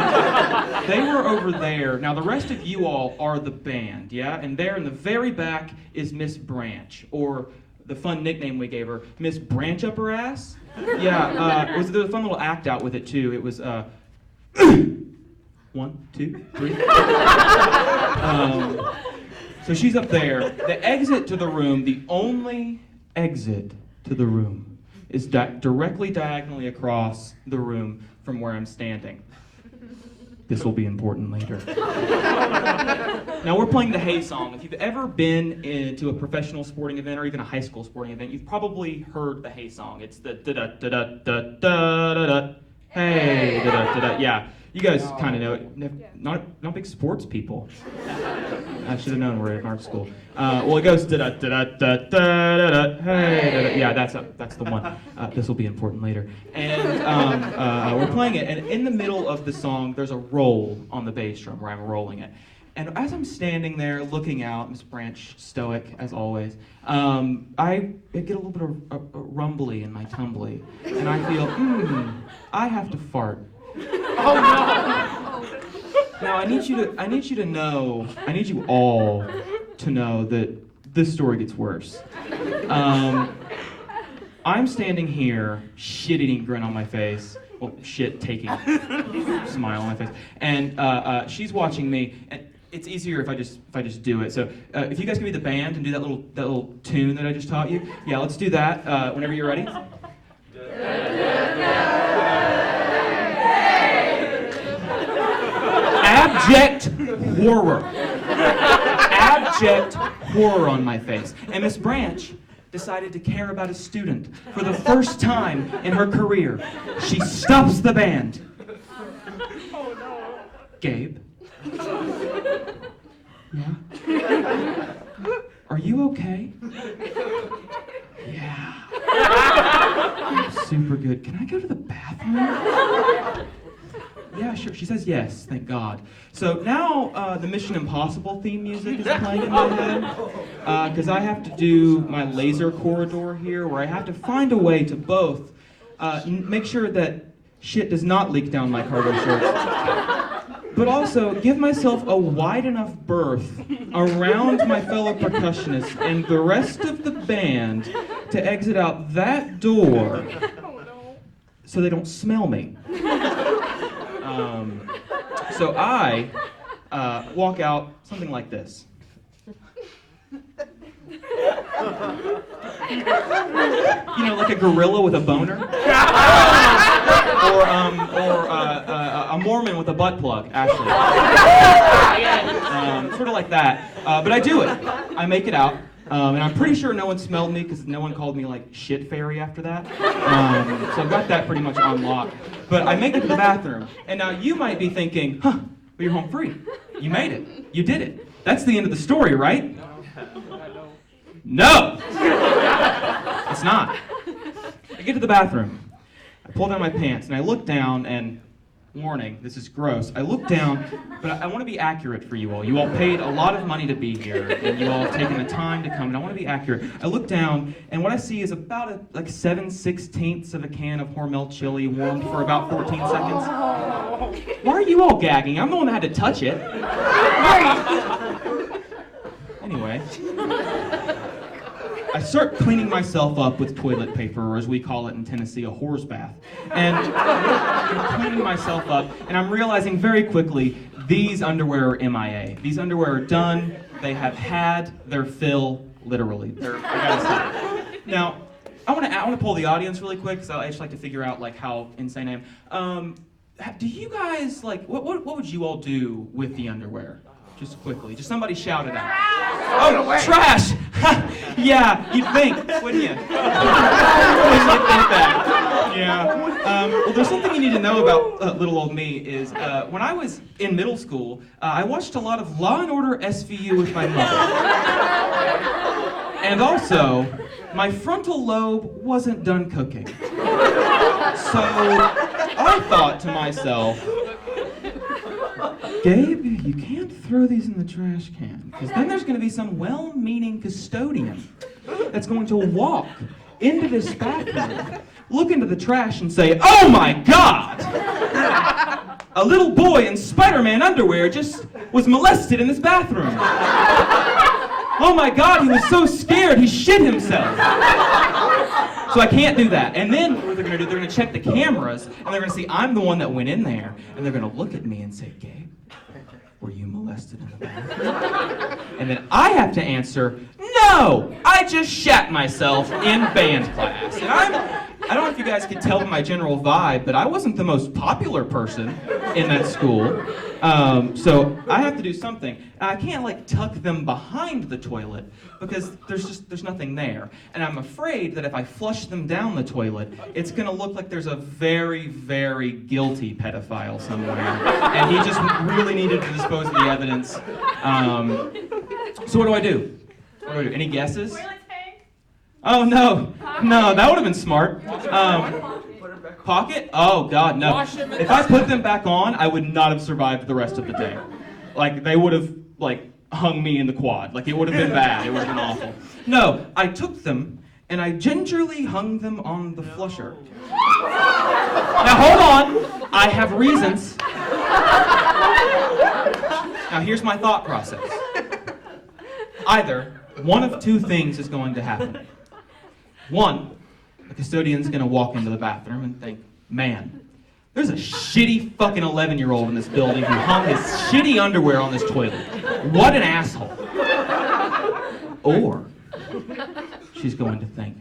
they were over there. Now, the rest of you all are the band, yeah? And there in the very back is Miss Branch, or the fun nickname we gave her, Miss Branch Up Her Ass. Yeah, there was a fun little act out with it, too. It was, 1, 2, 3. So she's up there. The exit to the room, the only exit to the room, is directly diagonally across the room from where I'm standing. This will be important later. Now we're playing the Hey song. If you've ever been to a professional sporting event or even a high school sporting event, you've probably heard the Hey song. It's the da-da-da-da-da-da-da-da, hey, da-da-da-da. Yeah, you guys kind of know it. Not big sports people. I should have known we're at art school. Well, it goes da-da-da-da-da-da-da, hey, da-da. Yeah, that's the one. This will be important later. And we're playing it, and in the middle of the song, there's a roll on the bass drum where I'm rolling it. And as I'm standing there looking out, Miss Branch, stoic as always, I get a little bit of rumbly in my tumbly, and I feel, I have to fart. Oh no! Now I need you to know, I need you all to know that this story gets worse. I'm standing here, shit-eating grin on my face, well, shit-taking smile on my face, and she's watching me, and it's easier if I just do it. So if you guys can be the band and do that little tune that I just taught you, yeah, let's do that whenever you're ready. Abject horror. Abject horror on my face. And Miss Branch decided to care about a student for the first time in her career. She stops the band. Gabe? Yeah? Are you okay? Yeah. I'm super good. Can I go to the bathroom? Yeah, sure. She says yes, thank God. So now the Mission Impossible theme music is playing in my head, because I have to do my laser corridor here, where I have to find a way to both make sure that shit does not leak down my cargo shorts. But also, give myself a wide enough berth around my fellow percussionists and the rest of the band to exit out that door so they don't smell me. So I walk out something like this. You know, like a gorilla with a boner, or a Mormon with a butt plug. Actually, sort of like that. But I do it. I make it out, and I'm pretty sure no one smelled me because no one called me like shit fairy after that. So I've got that pretty much on lock. But I make it to the bathroom, and now you might be thinking, "Huh? But you're home free. You made it. You did it. That's the end of the story, right?" No! It's not. I get to the bathroom. I pull down my pants and I look down and, warning, this is gross. I look down, but I want to be accurate for you all. You all paid a lot of money to be here and you all have taken the time to come and I want to be accurate. I look down and what I see is about like 7/16 of a can of Hormel chili warmed for about 14 seconds. Why are you all gagging? I'm the one that had to touch it. Anyway. I start cleaning myself up with toilet paper, or as we call it in Tennessee, a whore's bath. And I'm cleaning myself up, and I'm realizing very quickly, these underwear are MIA. These underwear are done. They have had their fill, literally. I gotta stop. Now, I want to pull the audience really quick, because I just like to figure out like how insane I am. Do you guys like what would you all do with the underwear? Just quickly, just somebody shout it out. Oh, trash! Yeah, you'd think, wouldn't you? Wouldn't you think that? Yeah. Well, there's something you need to know about little old me is when I was in middle school, I watched a lot of Law and Order SVU with my mother. And also, my frontal lobe wasn't done cooking. So I thought to myself, Gabe, you can't throw these in the trash can, because then there's going to be some well-meaning custodian that's going to walk into this bathroom, look into the trash and say, "Oh my God! A little boy in Spider-Man underwear just was molested in this bathroom. Oh my God, he was so scared he shit himself." So I can't do that. And then what they're going to do, they're going to check the cameras, and they're going to see I'm the one that went in there, and they're going to look at me and say, "Gabe, were you molested in the bathroom?" And then I have to answer, "No, I just shat myself in band class." And I don't know if you guys could tell by my general vibe, but I wasn't the most popular person in that school. So I have to do something. I can't like tuck them behind the toilet because there's nothing there. And I'm afraid that if I flush them down the toilet, it's gonna look like there's a very, very guilty pedophile somewhere. And he just really needed to dispose of the evidence. So what do I do? Any guesses? Oh no, that would have been smart. Pocket? Oh God, no. If I put them back on, I would not have survived the rest of the day. Like they would have like hung me in the quad. Like it would have been bad. It would have been awful. No, I took them and I gingerly hung them on the flusher. Now hold on, I have reasons. Now here's my thought process. Either one of two things is going to happen. One, the custodian's gonna walk into the bathroom and think, "Man, there's a shitty fucking 11-year-old in this building who hung his shitty underwear on this toilet. What an asshole." Or she's going to think,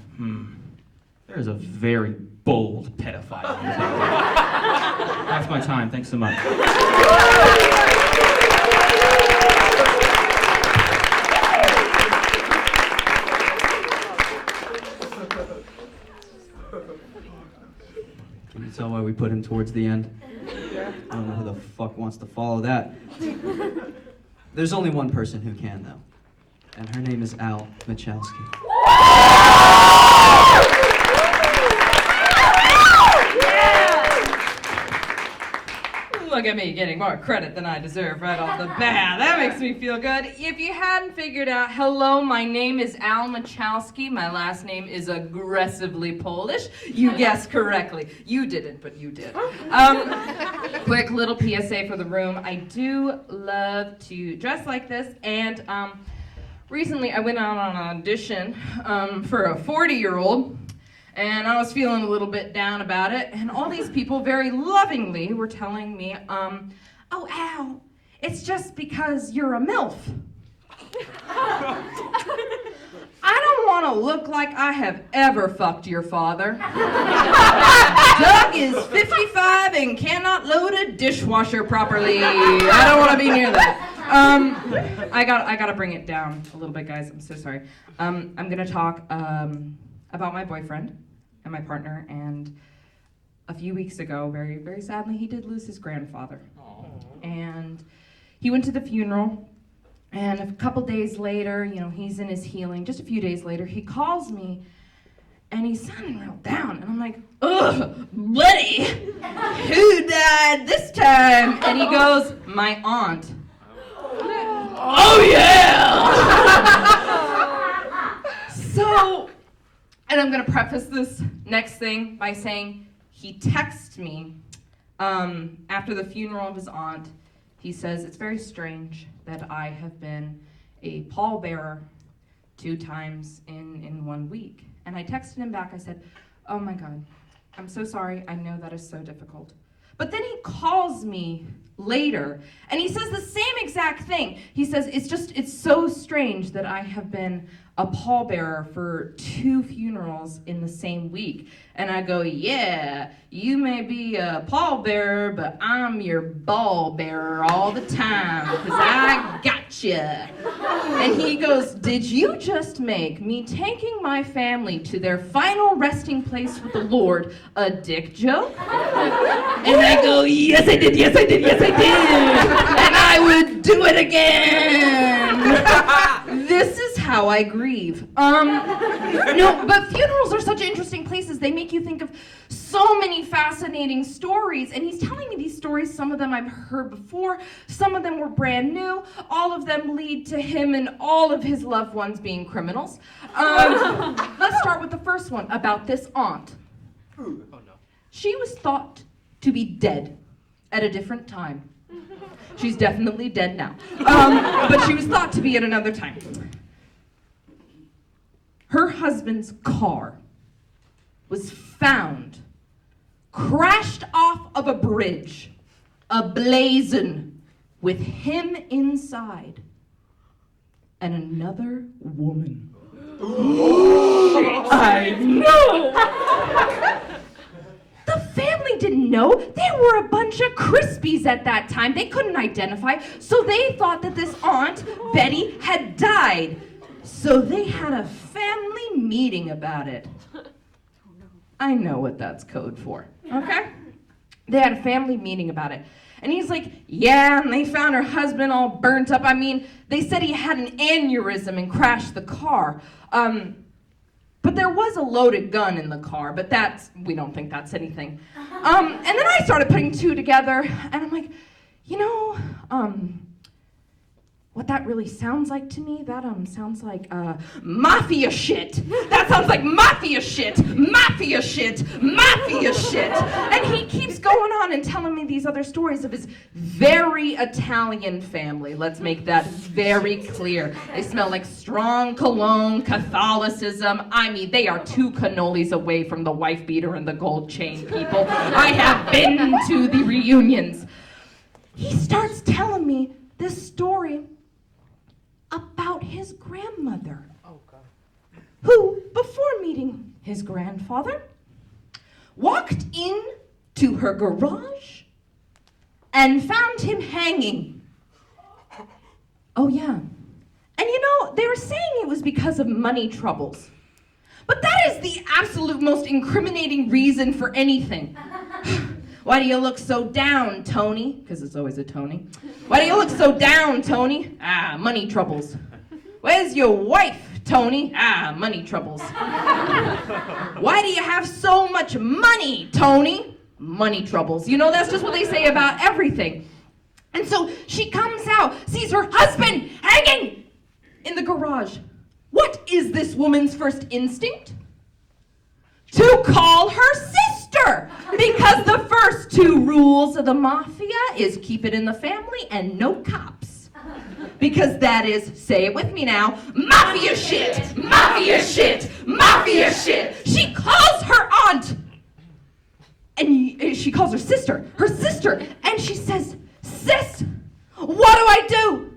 there's a very bold pedophile in this building. That's my time. Thanks so much.
Can you tell why we put him towards the end? I don't know who the fuck wants to follow that. There's only one person who can, though. And her name is Michalski.
Look at me getting more credit than I deserve right off the bat. That makes me feel good. If you hadn't figured out, hello, my name is Al Michalski. My last name is aggressively Polish. You guessed correctly. You didn't, but you did. Quick little PSA for the room. I do love to dress like this, and recently I went out on an audition for a 40-year-old. And I was feeling a little bit down about it, and all these people very lovingly were telling me, oh, Al, it's just because you're a MILF. I don't want to look like I have ever fucked your father. Doug is 55 and cannot load a dishwasher properly. I don't want to be near that. I gotta bring it down a little bit, guys. I'm so sorry. I'm gonna talk about my boyfriend and my partner, and a few weeks ago, very, very sadly, he did lose his grandfather. And he went to the funeral, and a couple days later, you know, he's in his healing. Just a few days later, he calls me, and he's sounding real down, and I'm like, ugh, buddy, who died this time? And he goes, my aunt. Oh yeah! So, and I'm gonna preface this next thing by saying he texted me after the funeral of his aunt. He says, it's very strange that I have been a pallbearer 2 times in 1 week. And I texted him back, I said, oh my God, I'm so sorry, I know that is so difficult. But then he calls me later, and he says the same exact thing. He says, it's so strange that I have been a pallbearer for 2 funerals in the same week. And I go, yeah, you may be a pallbearer, but I'm your ball bearer all the time, because I gotcha. And he goes, did you just make me taking my family to their final resting place with the Lord a dick joke? And I go, yes I did, yes I did, yes I did. And I would do it again. This is how I grieve. No, but funerals are such interesting places. They make you think of so many fascinating stories, and he's telling me these stories. Some of them I've heard before, some of them were brand new. All of them lead to him and all of his loved ones being criminals. Let's start with the first one about this aunt. She was thought to be dead at a different time. She's definitely dead now. But she was thought to be at another time. Her husband's car was found crashed off of a bridge, ablazing, with him inside and another woman. I know! The family didn't know. They were a bunch of Crispies at that time. They couldn't identify, so they thought that this aunt, Betty, had died. So they had a family meeting about it. I know what that's code for, okay? They had a family meeting about it. And he's like, yeah, and they found her husband all burnt up. I mean, they said he had an aneurysm and crashed the car. But there was a loaded gun in the car, but we don't think that's anything. And then I started putting 2 together, and I'm like, you know, what that really sounds like to me, that sounds like mafia shit. That sounds like mafia shit, mafia shit, mafia shit. And he keeps going on and telling me these other stories of his very Italian family. Let's make that very clear. They smell like strong cologne, Catholicism. I mean, they are 2 cannolis away from the wife beater and the gold chain, people. I have been to the reunions. He starts telling me this story about his grandmother, who, before meeting his grandfather, walked into her garage and found him hanging. Oh yeah, and you know, they were saying it was because of money troubles, but that is the absolute most incriminating reason for anything. Why do you look so down, Tony? Because it's always a Tony. Why do you look so down, Tony? Ah, money troubles. Where's your wife, Tony? Ah, money troubles. Why do you have so much money, Tony? money troubles. You know, that's just what they say about everything. And so she comes out, sees her husband hanging in the garage. What is this woman's first instinct? To call her sister, because the first two rules of the mafia is keep it in the family and no cops. Because that is, say it with me now, mafia shit, mafia shit, mafia shit. She calls her aunt, and she calls her sister, and she says, sis, what do I do?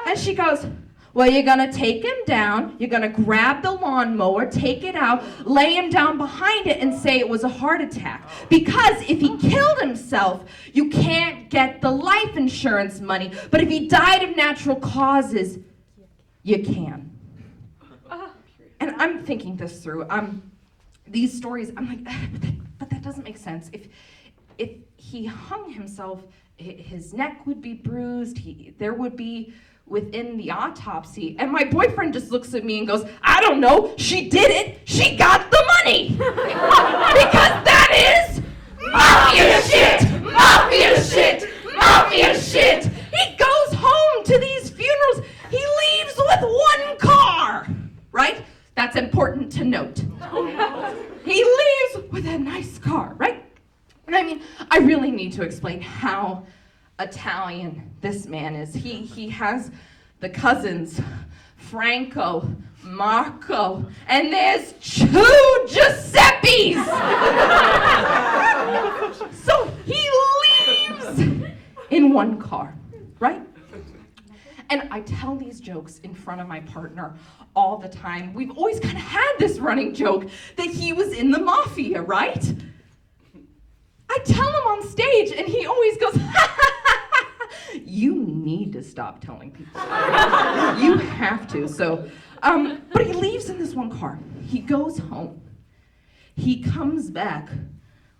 And she goes, well, you're gonna take him down, you're gonna grab the lawnmower, take it out, lay him down behind it and say it was a heart attack. Because if he killed himself, you can't get the life insurance money. But if he died of natural causes, you can. And I'm thinking this through. These stories, I'm like, but that doesn't make sense. If he hung himself, his neck would be bruised, there would be within the autopsy, and my boyfriend just looks at me and goes, I don't know, she did it, she got the money. Because that is mafia shit, mafia shit, mafia shit. He goes home to these funerals, he leaves with one car, right? That's important to note. He leaves with a nice car, right? And I mean, I really need to explain how Italian this man is. He has the cousins, Franco, Marco, and there's 2 Giuseppes. So he leaves in one car, right? And I tell these jokes in front of my partner all the time. We've always kind of had this running joke that he was in the mafia, right? I tell him on stage, and he always goes, you need to stop telling people. You have to. So, but he leaves in this one car. He goes home. He comes back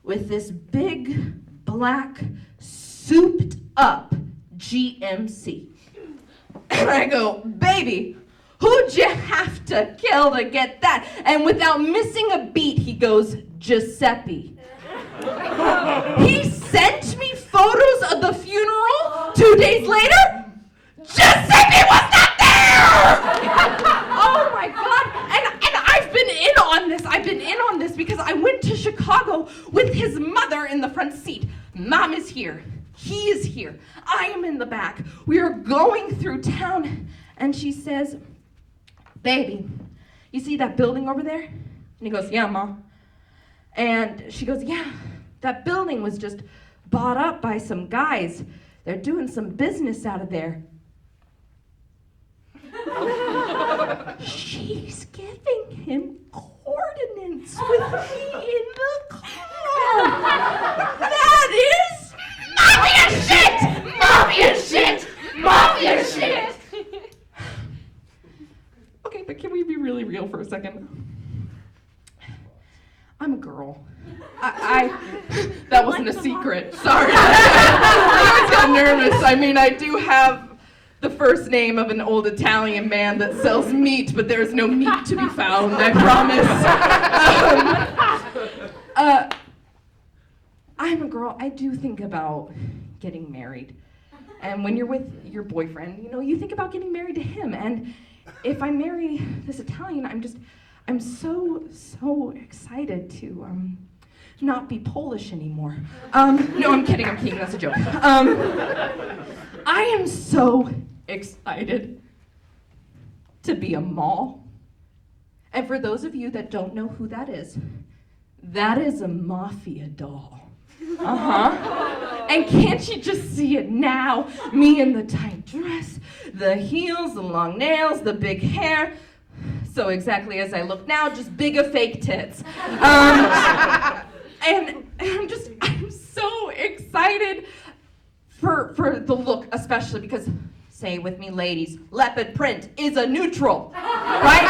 with this big, black, souped-up GMC. And I go, baby, who'd you have to kill to get that? And without missing a beat, he goes, Giuseppe. He sent me photos of the funeral 2 days later. Giuseppe was not there! Oh my God. And I've been in on this. I've been in on this because I went to Chicago with his mother in the front seat. Mom is here. He is here. I am in the back. We are going through town. And she says, baby, you see that building over there? And he goes, yeah, Ma. And she goes, yeah, that building was just bought up by some guys. They're doing some business out of there. She's giving him coordinates with me in the car. That is mafia shit! Mafia shit! Mafia shit! Okay, but can we be really real for a second? I'm a girl. That wasn't a secret. Sorry. I always got nervous. I mean, I do have the first name of an old Italian man that sells meat, but there's no meat to be found, I promise. I'm a girl. I do think about getting married. And when you're with your boyfriend, you know, you think about getting married to him. And if I marry this Italian, I'm so excited to not be Polish anymore. No, I'm kidding, that's a joke. I am so excited to be a mall. And for those of you that don't know who that is a mafia doll. Uh-huh. And can't you just see it now? Me in the tight dress, the heels, the long nails, the big hair. So exactly as I look now, just bigger fake tits. And I'm so excited for the look, especially because, say it with me, ladies, leopard print is a neutral, right?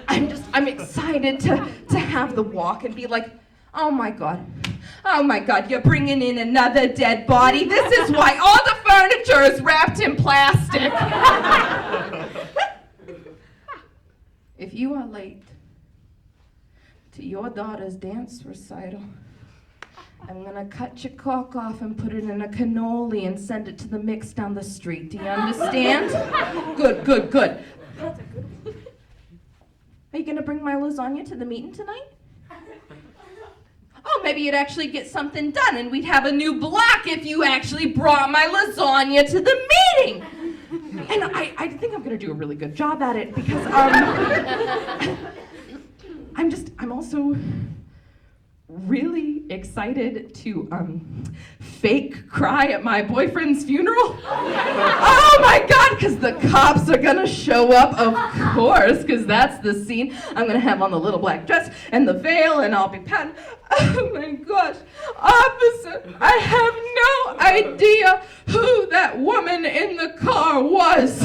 And I'm excited to have the walk and be like, oh my God, you're bringing in another dead body. This is why all the furniture is wrapped in plastic. If you are late to your daughter's dance recital. I'm gonna cut your cock off and put it in a cannoli and send it to the mix down the street. Do you understand? Good, good, good. Are you gonna bring my lasagna to the meeting tonight? Oh, maybe you'd actually get something done and we'd have a new block if you actually brought my lasagna to the meeting. And I think I'm gonna do a really good job at it because I'm also really excited to fake cry at my boyfriend's funeral. Oh my God, because the cops are gonna show up, of course, because that's the scene. I'm gonna have on the little black dress and the veil and I'll be patting. Oh my gosh, officer, I have no idea who that woman in the car was.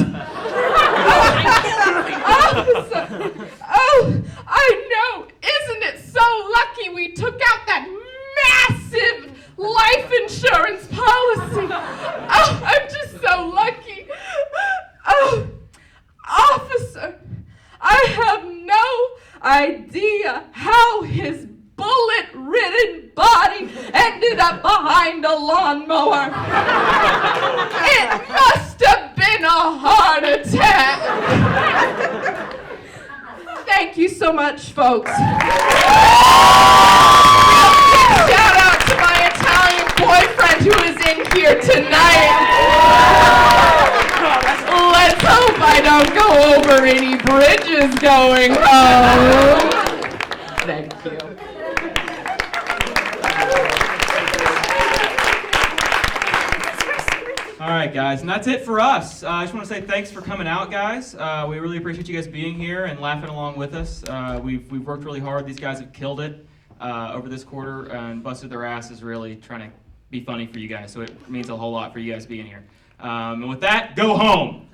Officer, oh, I know, isn't it so lucky we took out that massive life insurance policy? Oh, I'm just so lucky. Oh, officer, I have no idea how his bullet-ridden body ended up behind a lawnmower. It must have been a heart attack. Thank you so much, folks. Shout out to my Italian boyfriend who is in here tonight. Let's hope I don't go over any bridges going home. Thank you.
All right, guys, and that's it for us. I just want to say thanks for coming out, guys. We really appreciate you guys being here and laughing along with us. We've worked really hard. These guys have killed it over this quarter and busted their asses really trying to be funny for you guys. So it means a whole lot for you guys being here. And with that, go home.